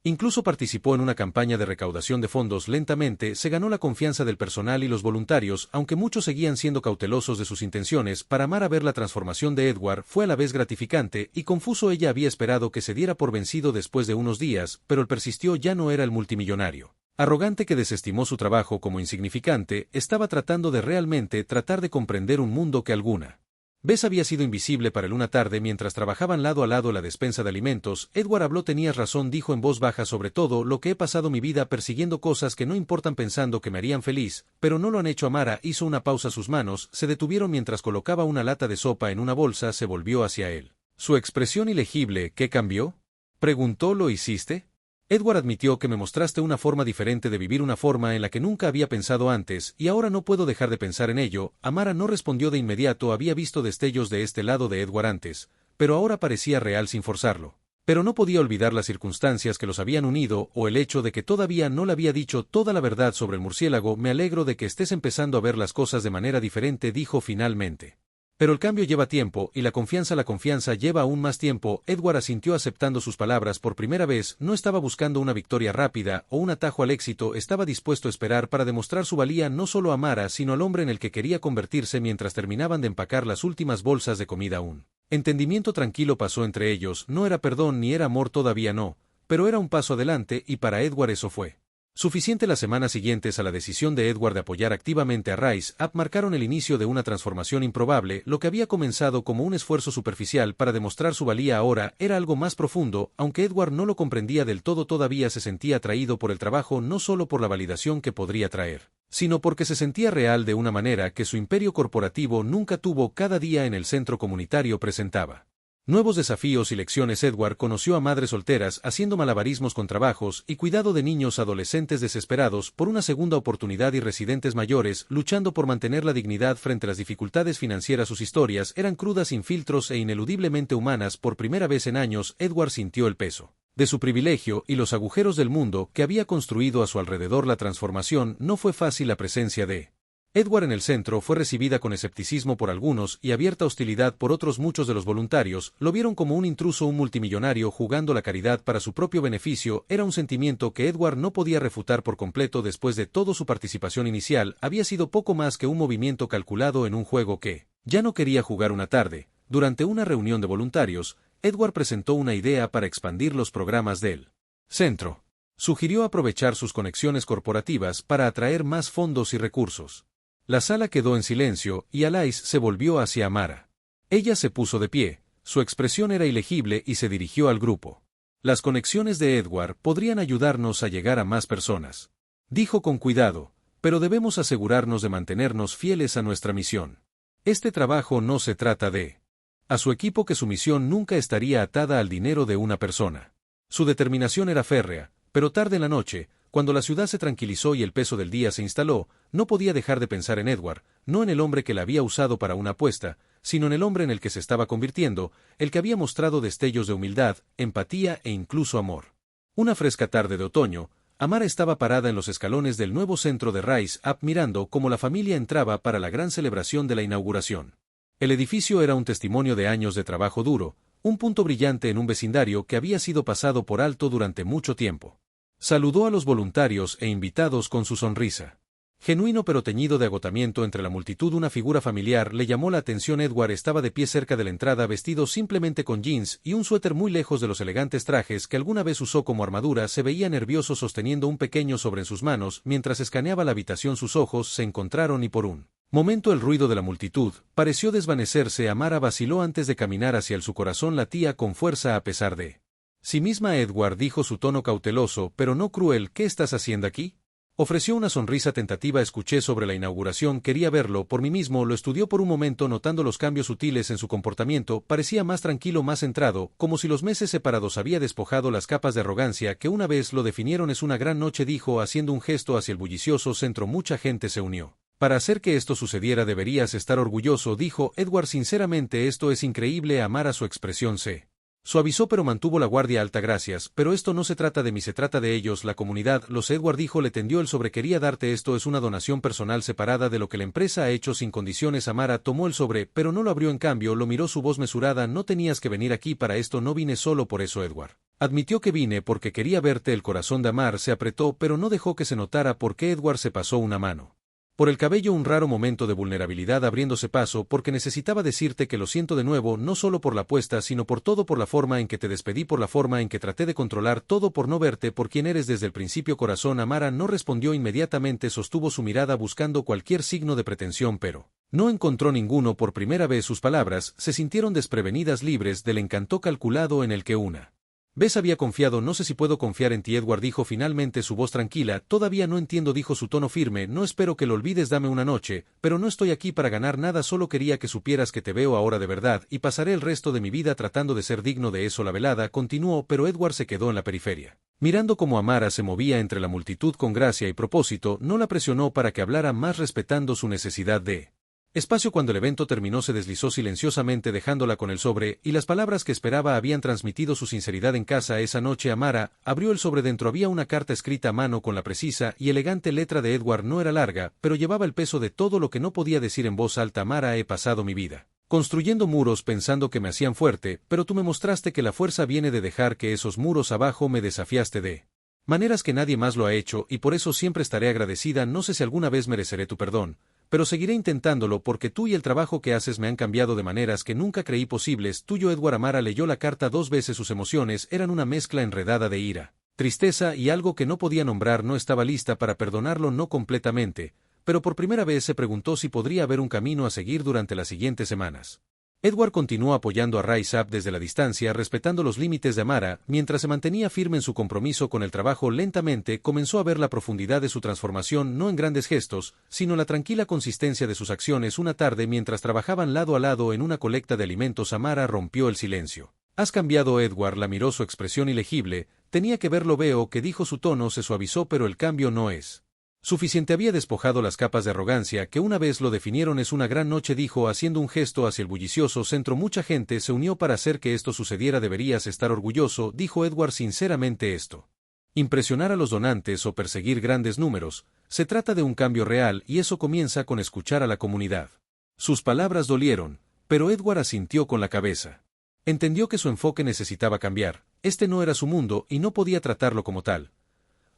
Speaker 1: incluso participó en una campaña de recaudación de fondos. Lentamente se ganó la confianza del personal y los voluntarios, aunque muchos seguían siendo cautelosos de sus intenciones. Para Amara, ver la transformación de Edward fue a la vez gratificante y confuso. Ella había esperado que se diera por vencido después de unos días, pero él persistió. Ya no era el multimillonario arrogante que desestimó su trabajo como insignificante. Estaba tratando de realmente tratar de comprender un mundo que alguna Bess había sido invisible para él una tarde mientras trabajaban lado a lado la despensa de alimentos. Edward habló. Tenías razón, dijo en voz baja. Sobre todo lo que he pasado mi vida persiguiendo cosas que no importan pensando que me harían feliz, pero no lo han hecho. Amara hizo una pausa. Sus manos se detuvieron mientras colocaba una lata de sopa en una bolsa. Se volvió hacia él. Su expresión ilegible. ¿Qué cambió?, preguntó. ¿Lo hiciste? Edward admitió que me mostraste una forma diferente de vivir, una forma en la que nunca había pensado antes, y ahora no puedo dejar de pensar en ello. Amara no respondió de inmediato. Había visto destellos de este lado de Edward antes, pero ahora parecía real sin forzarlo. Pero no podía olvidar las circunstancias que los habían unido, o el hecho de que todavía no le había dicho toda la verdad sobre el murciélago. Me alegro de que estés empezando a ver las cosas de manera diferente, dijo finalmente. Pero el cambio lleva tiempo, y la confianza lleva aún más tiempo. Edward asintió aceptando sus palabras. Por primera vez, no estaba buscando una victoria rápida o un atajo al éxito. Estaba dispuesto a esperar para demostrar su valía no solo a Amara, sino al hombre en el que quería convertirse. Mientras terminaban de empacar las últimas bolsas de comida, un entendimiento tranquilo pasó entre ellos. No era perdón ni era amor, todavía no, pero era un paso adelante, y para Edward eso fue suficiente. Las semanas siguientes a la decisión de Edward de apoyar activamente a Rise Up marcaron el inicio de una transformación improbable. Lo que había comenzado como un esfuerzo superficial para demostrar su valía ahora era algo más profundo. Aunque Edward no lo comprendía del todo, todavía se sentía atraído por el trabajo, no solo por la validación que podría traer, sino porque se sentía real de una manera que su imperio corporativo nunca tuvo. Cada día en el centro comunitario presentaba nuevos desafíos y lecciones. Edward conoció a madres solteras haciendo malabarismos con trabajos y cuidado de niños adolescentes desesperados por una segunda oportunidad y residentes mayores luchando por mantener la dignidad frente a las dificultades financieras. Sus historias eran crudas, sin filtros e ineludiblemente humanas. Por primera vez en años, Edward sintió el peso de su privilegio y los agujeros del mundo que había construido a su alrededor. La transformación no fue fácil. La presencia de Edward en el centro fue recibida con escepticismo por algunos y abierta hostilidad por otros. Muchos de los voluntarios lo vieron como un intruso, un multimillonario jugando la caridad para su propio beneficio. Era un sentimiento que Edward no podía refutar por completo. Después de todo, su participación inicial había sido poco más que un movimiento calculado en un juego que ya no quería jugar. Una tarde, durante una reunión de voluntarios, Edward presentó una idea para expandir los programas del centro. Sugirió aprovechar sus conexiones corporativas para atraer más fondos y recursos. La sala quedó en silencio y Alice se volvió hacia Amara. Ella se puso de pie, su expresión era ilegible y se dirigió al grupo. Las conexiones de Edward podrían ayudarnos a llegar a más personas, dijo con cuidado, pero debemos asegurarnos de mantenernos fieles a nuestra misión. Este trabajo no se trata de a su equipo, que su misión nunca estaría atada al dinero de una persona. Su determinación era férrea, pero tarde en la noche, cuando la ciudad se tranquilizó y el peso del día se instaló, no podía dejar de pensar en Edward, no en el hombre que la había usado para una apuesta, sino en el hombre en el que se estaba convirtiendo, el que había mostrado destellos de humildad, empatía e incluso amor. Una fresca tarde de otoño, Amara estaba parada en los escalones del nuevo centro de Rise Up mirando cómo la familia entraba para la gran celebración de la inauguración. El edificio era un testimonio de años de trabajo duro, un punto brillante en un vecindario que había sido pasado por alto durante mucho tiempo. Saludó a los voluntarios e invitados con su sonrisa genuino pero teñido de agotamiento. Entre la multitud una figura familiar le llamó la atención. Edward estaba de pie cerca de la entrada, vestido simplemente con jeans y un suéter, muy lejos de los elegantes trajes que alguna vez usó como armadura. Se veía nervioso sosteniendo un pequeño sobre en sus manos mientras escaneaba la habitación. Sus ojos se encontraron y por un momento el ruido de la multitud pareció desvanecerse. Amara vaciló antes de caminar hacia él. Su corazón latía con fuerza a pesar de sí misma. Edward, dijo, su tono cauteloso pero no cruel, ¿qué estás haciendo aquí? Ofreció una sonrisa tentativa. Escuché sobre la inauguración, quería verlo por mí mismo. Lo estudió por un momento, notando los cambios sutiles en su comportamiento. Parecía más tranquilo, más centrado, como si los meses separados había despojado las capas de arrogancia que una vez lo definieron. Es una gran noche, dijo, haciendo un gesto hacia el bullicioso centro. Mucha gente se unió para hacer que esto sucediera. Deberías estar orgulloso, dijo Edward sinceramente. Esto es increíble. Amara, su expresión se suavizó pero mantuvo la guardia alta. Gracias, pero esto no se trata de mí, se trata de ellos, la comunidad. Los Edward, dijo, le tendió el sobre. Quería darte esto, es una donación personal separada de lo que la empresa ha hecho sin condiciones. Amara tomó el sobre, pero no lo abrió. En cambio, lo miró, su voz mesurada. No tenías que venir aquí para esto. No vine solo por eso, Edward. Admitió que vine porque quería verte. El corazón de Amar se apretó, pero no dejó que se notara porque Edward se pasó una mano Por el cabello un raro momento de vulnerabilidad abriéndose paso porque necesitaba decirte que lo siento de nuevo no solo por la apuesta sino por todo, por la forma en que te despedí, por la forma en que traté de controlar todo, por no verte por quien eres desde el principio. Corazón. Amara no respondió inmediatamente, sostuvo su mirada buscando cualquier signo de pretensión pero no encontró ninguno. Por primera vez sus palabras se sintieron desprevenidas, libres del encanto calculado en el que una vez había confiado. No sé si puedo confiar en ti, Edward, dijo finalmente, su voz tranquila. Todavía no entiendo, dijo su tono firme. No espero que lo olvides, dame una noche, pero no estoy aquí para ganar nada, solo quería que supieras que te veo ahora de verdad, y pasaré el resto de mi vida tratando de ser digno de eso. La velada continuó, pero Edward se quedó en la periferia, mirando cómo Amara se movía entre la multitud con gracia y propósito. No la presionó para que hablara más, respetando su necesidad de espacio. Cuando el evento terminó se deslizó silenciosamente dejándola con el sobre, y las palabras que esperaba habían transmitido su sinceridad. En casa esa noche Amara abrió el sobre. Dentro había una carta escrita a mano con la precisa y elegante letra de Edward. No era larga, pero llevaba el peso de todo lo que no podía decir en voz alta. Amara, he pasado mi vida construyendo muros pensando que me hacían fuerte, pero tú me mostraste que la fuerza viene de dejar que esos muros abajo. Me desafiaste de maneras que nadie más lo ha hecho, y por eso siempre estaré agradecida. No sé si alguna vez mereceré tu perdón, pero seguiré intentándolo porque tú y el trabajo que haces me han cambiado de maneras que nunca creí posibles. Tuyo, Edward. Amara leyó la carta 2 veces. Sus emociones eran una mezcla enredada de ira, tristeza y algo que no podía nombrar. No estaba lista para perdonarlo, no completamente, pero por primera vez se preguntó si podría haber un camino a seguir durante las siguientes semanas. Edward continuó apoyando a Rise Up desde la distancia, respetando los límites de Amara, mientras se mantenía firme en su compromiso con el trabajo. Lentamente comenzó a ver la profundidad de su transformación, no en grandes gestos, sino la tranquila consistencia de sus acciones. Una tarde, mientras trabajaban lado a lado en una colecta de alimentos, Amara rompió el silencio. Has cambiado, Edward. La miró, su expresión ilegible. Tenía que verlo, veo que, dijo. Su tono se suavizó, pero el cambio no es suficiente. Había despojado las capas de arrogancia que una vez lo definieron. Es una gran noche, dijo haciendo un gesto hacia el bullicioso centro. Mucha gente se unió para hacer que esto sucediera. Deberías estar orgulloso, dijo Edward sinceramente. Esto impresionar a los donantes o perseguir grandes números, se trata de un cambio real y eso comienza con escuchar a la comunidad. Sus palabras dolieron, pero Edward asintió con la cabeza. Entendió que su enfoque necesitaba cambiar. Este no era su mundo y no podía tratarlo como tal.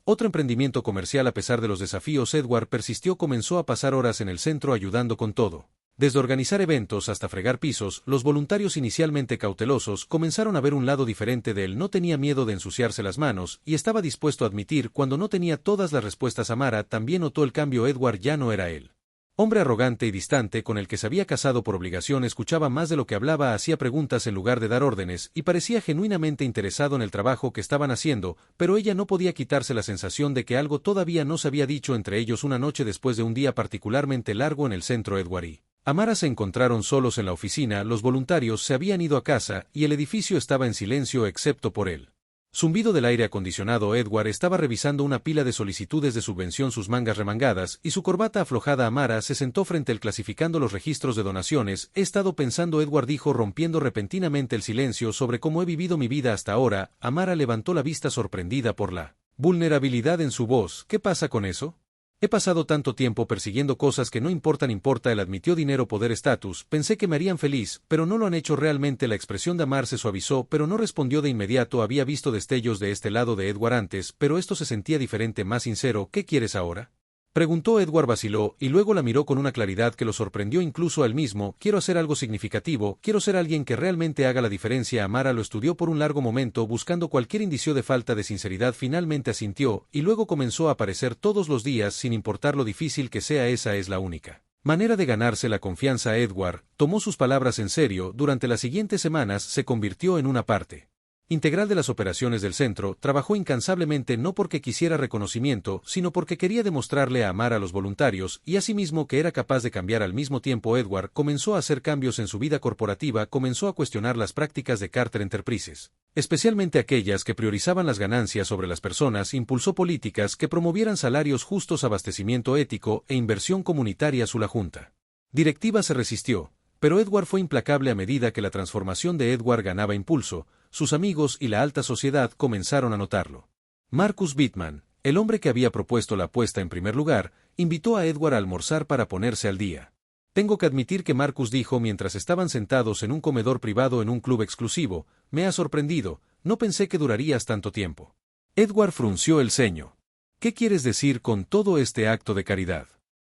Speaker 1: Otro emprendimiento comercial. A pesar de los desafíos, Edward persistió. Comenzó a pasar horas en el centro ayudando con todo, desde organizar eventos hasta fregar pisos. Los voluntarios, inicialmente cautelosos, comenzaron a ver un lado diferente de él. No tenía miedo de ensuciarse las manos y estaba dispuesto a admitir cuando no tenía todas las respuestas. Amara también notó el cambio. Edward ya no era él hombre arrogante y distante con el que se había casado por obligación. Escuchaba más de lo que hablaba, hacía preguntas en lugar de dar órdenes, y parecía genuinamente interesado en el trabajo que estaban haciendo, pero ella no podía quitarse la sensación de que algo todavía no se había dicho entre ellos. Una noche, después de un día particularmente largo en el centro, Edward y Amara se encontraron solos en la oficina. Los voluntarios se habían ido a casa y el edificio estaba en silencio excepto por él zumbido del aire acondicionado. Edward estaba revisando una pila de solicitudes de subvención, sus mangas remangadas y su corbata aflojada. Amara se sentó frente a él clasificando los registros de donaciones. He estado pensando, Edward dijo, rompiendo repentinamente el silencio, sobre cómo he vivido mi vida hasta ahora. Amara levantó la vista sorprendida por la vulnerabilidad en su voz. ¿Qué pasa con eso? He pasado tanto tiempo persiguiendo cosas que no importan. Importa, él admitió, dinero, poder, estatus. Pensé que me harían feliz, pero no lo han hecho realmente. La expresión de Amar se suavizó, pero no respondió de inmediato. Había visto destellos de este lado de Edward antes, pero esto se sentía diferente, más sincero. ¿Qué quieres ahora?, preguntó. Edward vaciló, y luego la miró con una claridad que lo sorprendió incluso a él mismo. Quiero hacer algo significativo, quiero ser alguien que realmente haga la diferencia. Amara lo estudió por un largo momento, buscando cualquier indicio de falta de sinceridad. Finalmente asintió, y luego comenzó a aparecer todos los días, sin importar lo difícil que sea. Esa es la única manera de ganarse la confianza. Edward tomó sus palabras en serio. Durante las siguientes semanas se convirtió en una parte integral de las operaciones del centro. Trabajó incansablemente, no porque quisiera reconocimiento, sino porque quería demostrarle a Amara, a los voluntarios, y a sí mismo que era capaz de cambiar al mismo tiempo. Edward comenzó a hacer cambios en su vida corporativa. Comenzó a cuestionar las prácticas de Carter Enterprises, especialmente aquellas que priorizaban las ganancias sobre las personas. Impulsó políticas que promovieran salarios justos, abastecimiento ético e inversión comunitaria. La junta directiva se resistió, pero Edward fue implacable. A medida que la transformación de Edward ganaba impulso, sus amigos y la alta sociedad comenzaron a notarlo. Marcus Bittman, el hombre que había propuesto la apuesta en primer lugar, invitó a Edward a almorzar para ponerse al día. Tengo que admitir que Marcus, dijo mientras estaban sentados en un comedor privado en un club exclusivo, me ha sorprendido, no pensé que durarías tanto tiempo. Edward frunció el ceño. ¿Qué quieres decir con todo este acto de caridad?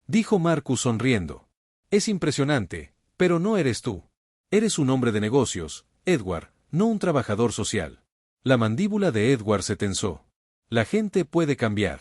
Speaker 1: dijo Marcus sonriendo. Es impresionante, pero no eres tú. Eres un hombre de negocios, Edward, no un trabajador social. La mandíbula de Edward se tensó. La gente puede cambiar.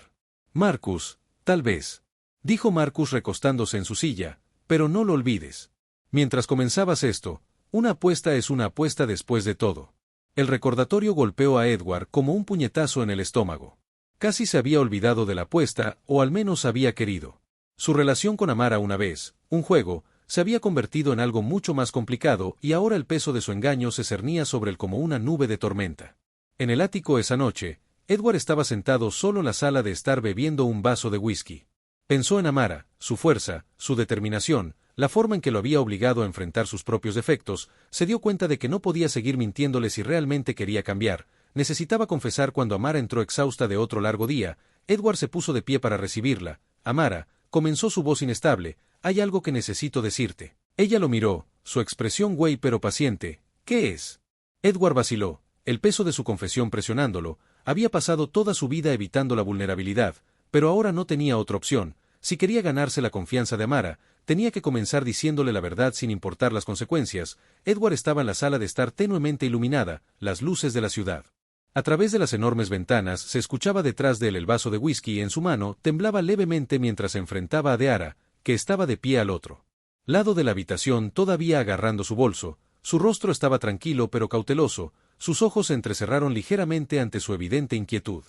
Speaker 1: Marcus, tal vez. Dijo Marcus recostándose en su silla, pero no lo olvides. Mientras comenzabas esto, una apuesta es una apuesta después de todo. El recordatorio golpeó a Edward como un puñetazo en el estómago. Casi se había olvidado de la apuesta, o al menos había querido. Su relación con Amara una vez, un juego, se había convertido en algo mucho más complicado y ahora el peso de su engaño se cernía sobre él como una nube de tormenta. En el ático esa noche, Edward estaba sentado solo en la sala de estar bebiendo un vaso de whisky. Pensó en Amara, su fuerza, su determinación, la forma en que lo había obligado a enfrentar sus propios defectos, se dio cuenta de que no podía seguir mintiéndole si realmente quería cambiar, necesitaba confesar cuando Amara entró exhausta de otro largo día. Edward se puso de pie para recibirla. Amara, comenzó su voz inestable, hay algo que necesito decirte. Ella lo miró, su expresión güey pero paciente. ¿Qué es? Edward vaciló, el peso de su confesión presionándolo, había pasado toda su vida evitando la vulnerabilidad, pero ahora no tenía otra opción. Si quería ganarse la confianza de Amara, tenía que comenzar diciéndole la verdad sin importar las consecuencias. Edward estaba en la sala de estar tenuemente iluminada, las luces de la ciudad. A través de las enormes ventanas se escuchaba detrás de él el vaso de whisky en su mano, temblaba levemente mientras se enfrentaba a Deara, que estaba de pie al otro lado de la habitación todavía agarrando su bolso. Su rostro estaba tranquilo pero cauteloso, sus ojos se entrecerraron ligeramente ante su evidente inquietud.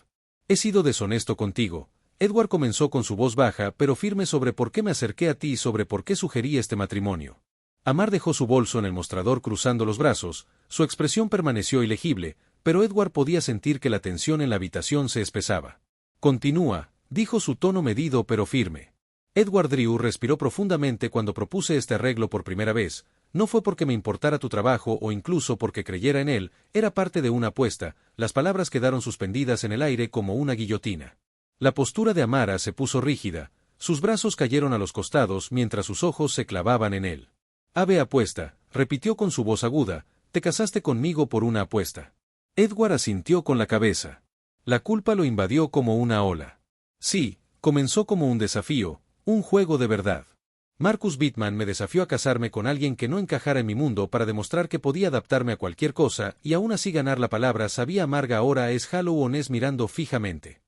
Speaker 1: He sido deshonesto contigo. Edward comenzó con su voz baja pero firme sobre por qué me acerqué a ti y sobre por qué sugerí este matrimonio. Amar dejó su bolso en el mostrador cruzando los brazos, su expresión permaneció ilegible, pero Edward podía sentir que la tensión en la habitación se espesaba. Continúa, dijo su tono medido pero firme. Edward Drew respiró profundamente cuando propuse este arreglo por primera vez. No fue porque me importara tu trabajo o incluso porque creyera en él, era parte de una apuesta. Las palabras quedaron suspendidas en el aire como una guillotina. La postura de Amara se puso rígida, sus brazos cayeron a los costados mientras sus ojos se clavaban en él. Ave apuesta, repitió con su voz aguda, te casaste conmigo por una apuesta. Edward asintió con la cabeza. La culpa lo invadió como una ola. Sí, comenzó como un desafío, un juego de verdad. Marcus Bittman me desafió a casarme con alguien que no encajara en mi mundo para demostrar que podía adaptarme a cualquier cosa y aún así ganar la palabra sabía amarga. Ahora es Halloween mirando fijamente.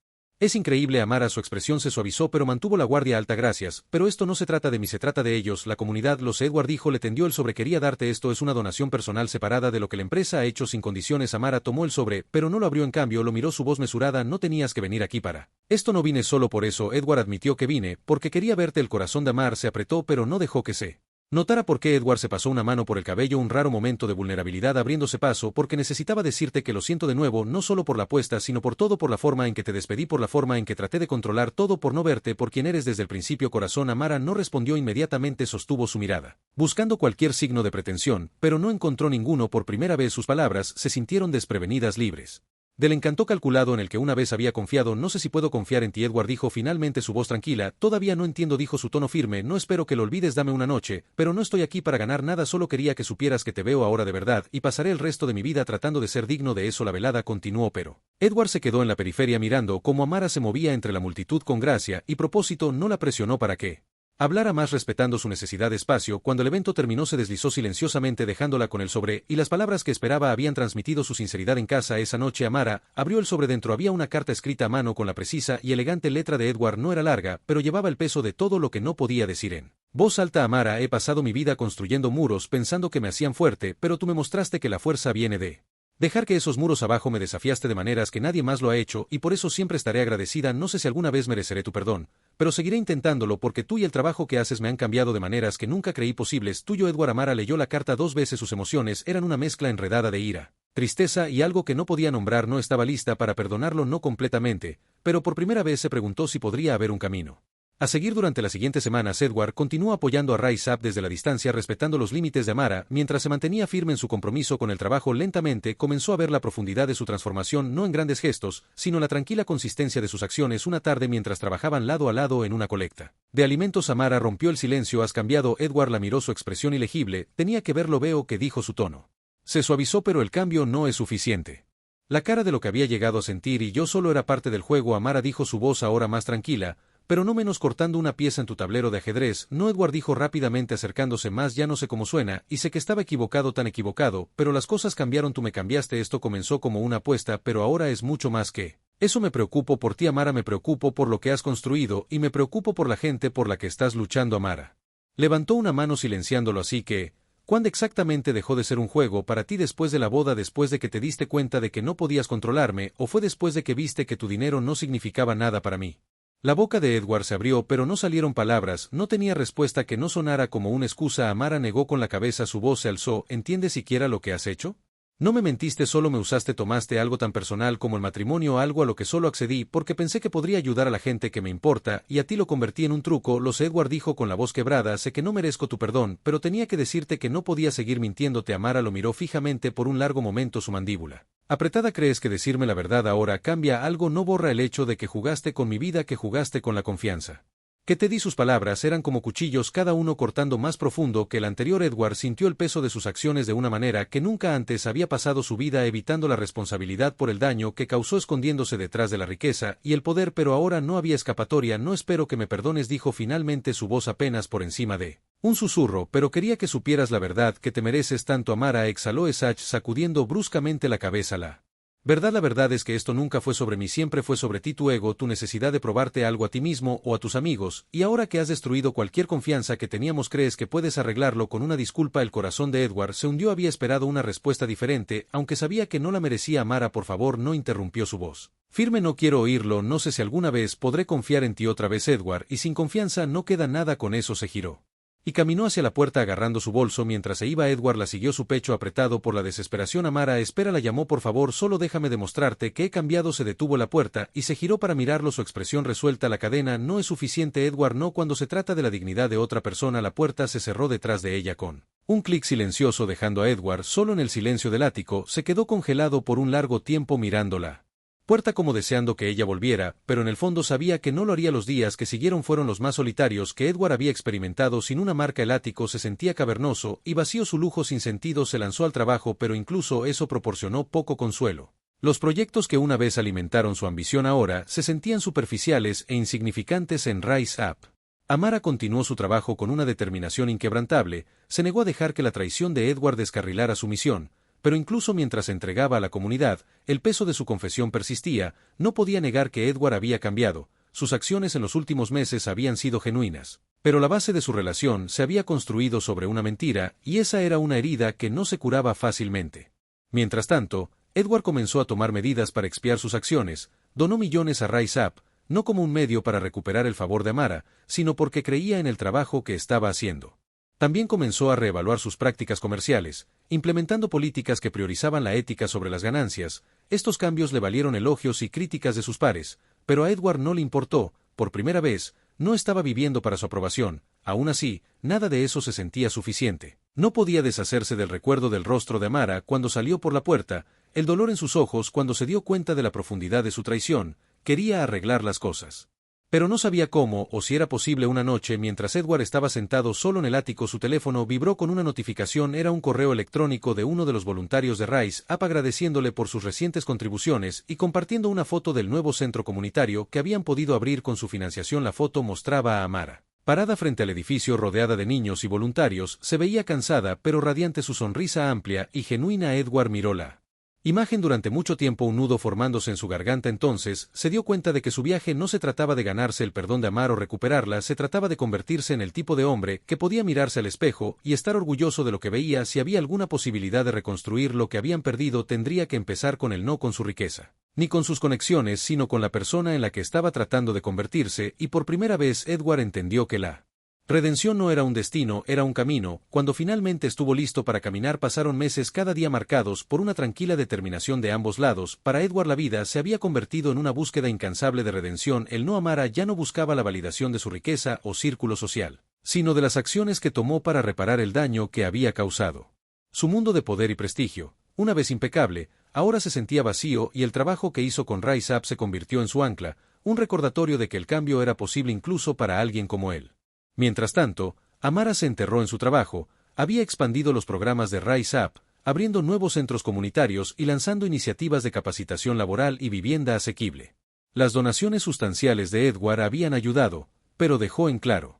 Speaker 1: Es increíble. Amara, su expresión se suavizó pero mantuvo la guardia alta. Gracias, pero esto no se trata de mí, se trata de ellos, la comunidad. Lo sé. Edward dijo, le tendió el sobre. Quería darte esto, es una donación personal separada de lo que la empresa ha hecho sin condiciones. Amara tomó el sobre, pero no lo abrió. En cambio lo miró, su voz mesurada. No tenías que venir aquí para esto. No vine solo por eso. Edward admitió que vine, porque quería verte. El corazón de Amar se apretó pero no dejó que se notara por qué. Edward se pasó una mano por el cabello, un raro momento de vulnerabilidad abriéndose paso, porque necesitaba decirte que lo siento de nuevo, no solo por la apuesta sino por todo, por la forma en que te despedí, por la forma en que traté de controlar todo, por no verte por quien eres desde el principio. Corazón. Amara no respondió inmediatamente, sostuvo su mirada, buscando cualquier signo de pretensión, pero no encontró ninguno. Por primera vez sus palabras se sintieron desprevenidas, libres del encanto calculado en el que una vez había confiado. No sé si puedo confiar en ti, Edward dijo finalmente, su voz tranquila. Todavía no entiendo, dijo su tono firme. No espero que lo olvides, dame una noche, pero no estoy aquí para ganar nada, solo quería que supieras que te veo ahora de verdad, y pasaré el resto de mi vida tratando de ser digno de eso. La velada continuó, pero Edward se quedó en la periferia mirando cómo Amara se movía entre la multitud con gracia y propósito. No la presionó para que hablara más, respetando su necesidad de espacio. Cuando el evento terminó se deslizó silenciosamente dejándola con el sobre, y las palabras que esperaba habían transmitido su sinceridad en casa. Esa noche Amara abrió el sobre. Dentro había una carta escrita a mano con la precisa y elegante letra de Edward. No era larga, pero llevaba el peso de todo lo que no podía decir en voz alta. Amara, he pasado mi vida construyendo muros pensando que me hacían fuerte, pero tú me mostraste que la fuerza viene de dejar que esos muros abajo. Me desafiaste de maneras que nadie más lo ha hecho y por eso siempre estaré agradecida. No sé si alguna vez mereceré tu perdón, pero seguiré intentándolo porque tú y el trabajo que haces me han cambiado de maneras que nunca creí posibles. Tuyo, Edward. Amara leyó la carta 2 veces. Sus emociones eran una mezcla enredada de ira, tristeza y algo que no podía nombrar. No estaba lista para perdonarlo, no completamente, pero por primera vez se preguntó si podría haber un camino a seguir. Durante las siguientes semanas Edward continuó apoyando a Rise Up desde la distancia, respetando los límites de Amara, mientras se mantenía firme en su compromiso con el trabajo. Lentamente comenzó a ver la profundidad de su transformación, no en grandes gestos, sino en la tranquila consistencia de sus acciones. Una tarde mientras trabajaban lado a lado en una colecta de alimentos, Amara rompió el silencio. ¿Has cambiado? Edward la miró, su expresión ilegible. Tenía que verlo. Veo que, dijo, su tono se suavizó, pero el cambio no es suficiente. La cara de lo que había llegado a sentir y yo solo era parte del juego. Amara dijo, su voz ahora más tranquila. pero no menos cortando una pieza en tu tablero de ajedrez, no, Edward dijo rápidamente acercándose más. Ya no sé cómo suena, y sé que estaba equivocado, tan equivocado, pero las cosas cambiaron, tú me cambiaste. Esto comenzó como una apuesta, pero ahora es mucho más que eso. Me preocupo por ti, Amara, me preocupo por lo que has construido, y me preocupo por la gente por la que estás luchando, Amara. Levantó una mano silenciándolo. Así que, ¿cuándo exactamente dejó de ser un juego para ti? ¿Después de la boda, después de que te diste cuenta de que no podías controlarme, o fue después de que viste que tu dinero no significaba nada para mí? La boca de Edward se abrió, pero no salieron palabras. No tenía respuesta que no sonara como una excusa. Amara negó con la cabeza, su voz se alzó. ¿Entiendes siquiera lo que has hecho? No me mentiste, solo me usaste, tomaste algo tan personal como el matrimonio, algo a lo que solo accedí porque pensé que podría ayudar a la gente que me importa, y a ti lo convertí en un truco. Lo sé, Edward dijo con la voz quebrada, sé que no merezco tu perdón, pero tenía que decirte que no podía seguir mintiéndote. Amara lo miró fijamente por un largo momento, su mandíbula apretada. ¿Crees que decirme la verdad ahora cambia algo? No borra el hecho de que jugaste con mi vida, que jugaste con la confianza que te di. Sus palabras eran como cuchillos, cada uno cortando más profundo que el anterior. Edward sintió el peso de sus acciones de una manera que nunca antes. Había pasado su vida evitando la responsabilidad por el daño que causó, escondiéndose detrás de la riqueza y el poder, pero ahora no había escapatoria. No espero que me perdones, dijo finalmente, su voz apenas por encima de un susurro, pero quería que supieras la verdad, que te mereces tanto, Amara, exhaló Esach, sacudiendo bruscamente la cabeza. La verdad es que esto nunca fue sobre mí, siempre fue sobre ti, tu ego, tu necesidad de probarte algo a ti mismo o a tus amigos, y ahora que has destruido cualquier confianza que teníamos, ¿crees que puedes arreglarlo con una disculpa? El corazón de Edward se hundió. Había esperado una respuesta diferente, aunque sabía que no la merecía. Amara, por favor, no, interrumpió su voz firme, no quiero oírlo, no sé si alguna vez podré confiar en ti otra vez, Edward, y sin confianza no queda nada. Con eso se giró y caminó hacia la puerta agarrando su bolso. Mientras se iba, Edward la siguió, su pecho apretado por la desesperación. Amara, espera, la llamó, por favor, solo déjame demostrarte que he cambiado. Se detuvo la puerta y se giró para mirarlo, su expresión resuelta. La cadena no es suficiente, Edward, no cuando se trata de la dignidad de otra persona. La puerta se cerró detrás de ella con un clic silencioso, dejando a Edward solo en el silencio del ático. Se quedó congelado por un largo tiempo mirándola puerta como deseando que ella volviera, pero en el fondo sabía que no lo haría. Los días que siguieron fueron los más solitarios que Edward había experimentado. Sin una marca, el ático se sentía cavernoso y vacío, su lujo sin sentido. Se lanzó al trabajo, pero incluso eso proporcionó poco consuelo. Los proyectos que una vez alimentaron su ambición ahora se sentían superficiales e insignificantes en Rise Up. Amara continuó su trabajo con una determinación inquebrantable, se negó a dejar que la traición de Edward descarrilara su misión, pero incluso mientras se entregaba a la comunidad, el peso de su confesión persistía. No podía negar que Edward había cambiado, sus acciones en los últimos meses habían sido genuinas, pero la base de su relación se había construido sobre una mentira, y esa era una herida que no se curaba fácilmente. Mientras tanto, Edward comenzó a tomar medidas para expiar sus acciones. Donó millones a Rise Up, no como un medio para recuperar el favor de Amara, sino porque creía en el trabajo que estaba haciendo. También comenzó a reevaluar sus prácticas comerciales, implementando políticas que priorizaban la ética sobre las ganancias. Estos cambios le valieron elogios y críticas de sus pares, pero a Edward no le importó. Por primera vez, no estaba viviendo para su aprobación. Aún así, nada de eso se sentía suficiente. No podía deshacerse del recuerdo del rostro de Amara cuando salió por la puerta, el dolor en sus ojos cuando se dio cuenta de la profundidad de su traición. Quería arreglar las cosas, pero no sabía cómo o si era posible. Una noche, mientras Edward estaba sentado solo en el ático, su teléfono vibró con una notificación. Era un correo electrónico de uno de los voluntarios de Rise Up agradeciéndole por sus recientes contribuciones y compartiendo una foto del nuevo centro comunitario que habían podido abrir con su financiación. La foto mostraba a Amara parada frente al edificio rodeada de niños y voluntarios. Se veía cansada pero radiante, su sonrisa amplia y genuina. Edward miró la imagen durante mucho tiempo, un nudo formándose en su garganta. Entonces, se dio cuenta de que su viaje no se trataba de ganarse el perdón de Amar o recuperarla, se trataba de convertirse en el tipo de hombre que podía mirarse al espejo y estar orgulloso de lo que veía. Si había alguna posibilidad de reconstruir lo que habían perdido, tendría que empezar con él, no con su riqueza, ni con sus conexiones, sino con la persona en la que estaba tratando de convertirse, y por primera vez Edward entendió que la redención no era un destino, era un camino. Cuando finalmente estuvo listo para caminar, pasaron meses cada día marcados por una tranquila determinación de ambos lados. Para Edward la vida se había convertido en una búsqueda incansable de redención. El no Amara ya no buscaba la validación de su riqueza o círculo social, sino de las acciones que tomó para reparar el daño que había causado. Su mundo de poder y prestigio, una vez impecable, ahora se sentía vacío, y el trabajo que hizo con Rise Up se convirtió en su ancla, un recordatorio de que el cambio era posible incluso para alguien como él. Mientras tanto, Amara se enterró en su trabajo, había expandido los programas de Rise Up, abriendo nuevos centros comunitarios y lanzando iniciativas de capacitación laboral y vivienda asequible. Las donaciones sustanciales de Edward habían ayudado, pero dejó en claro.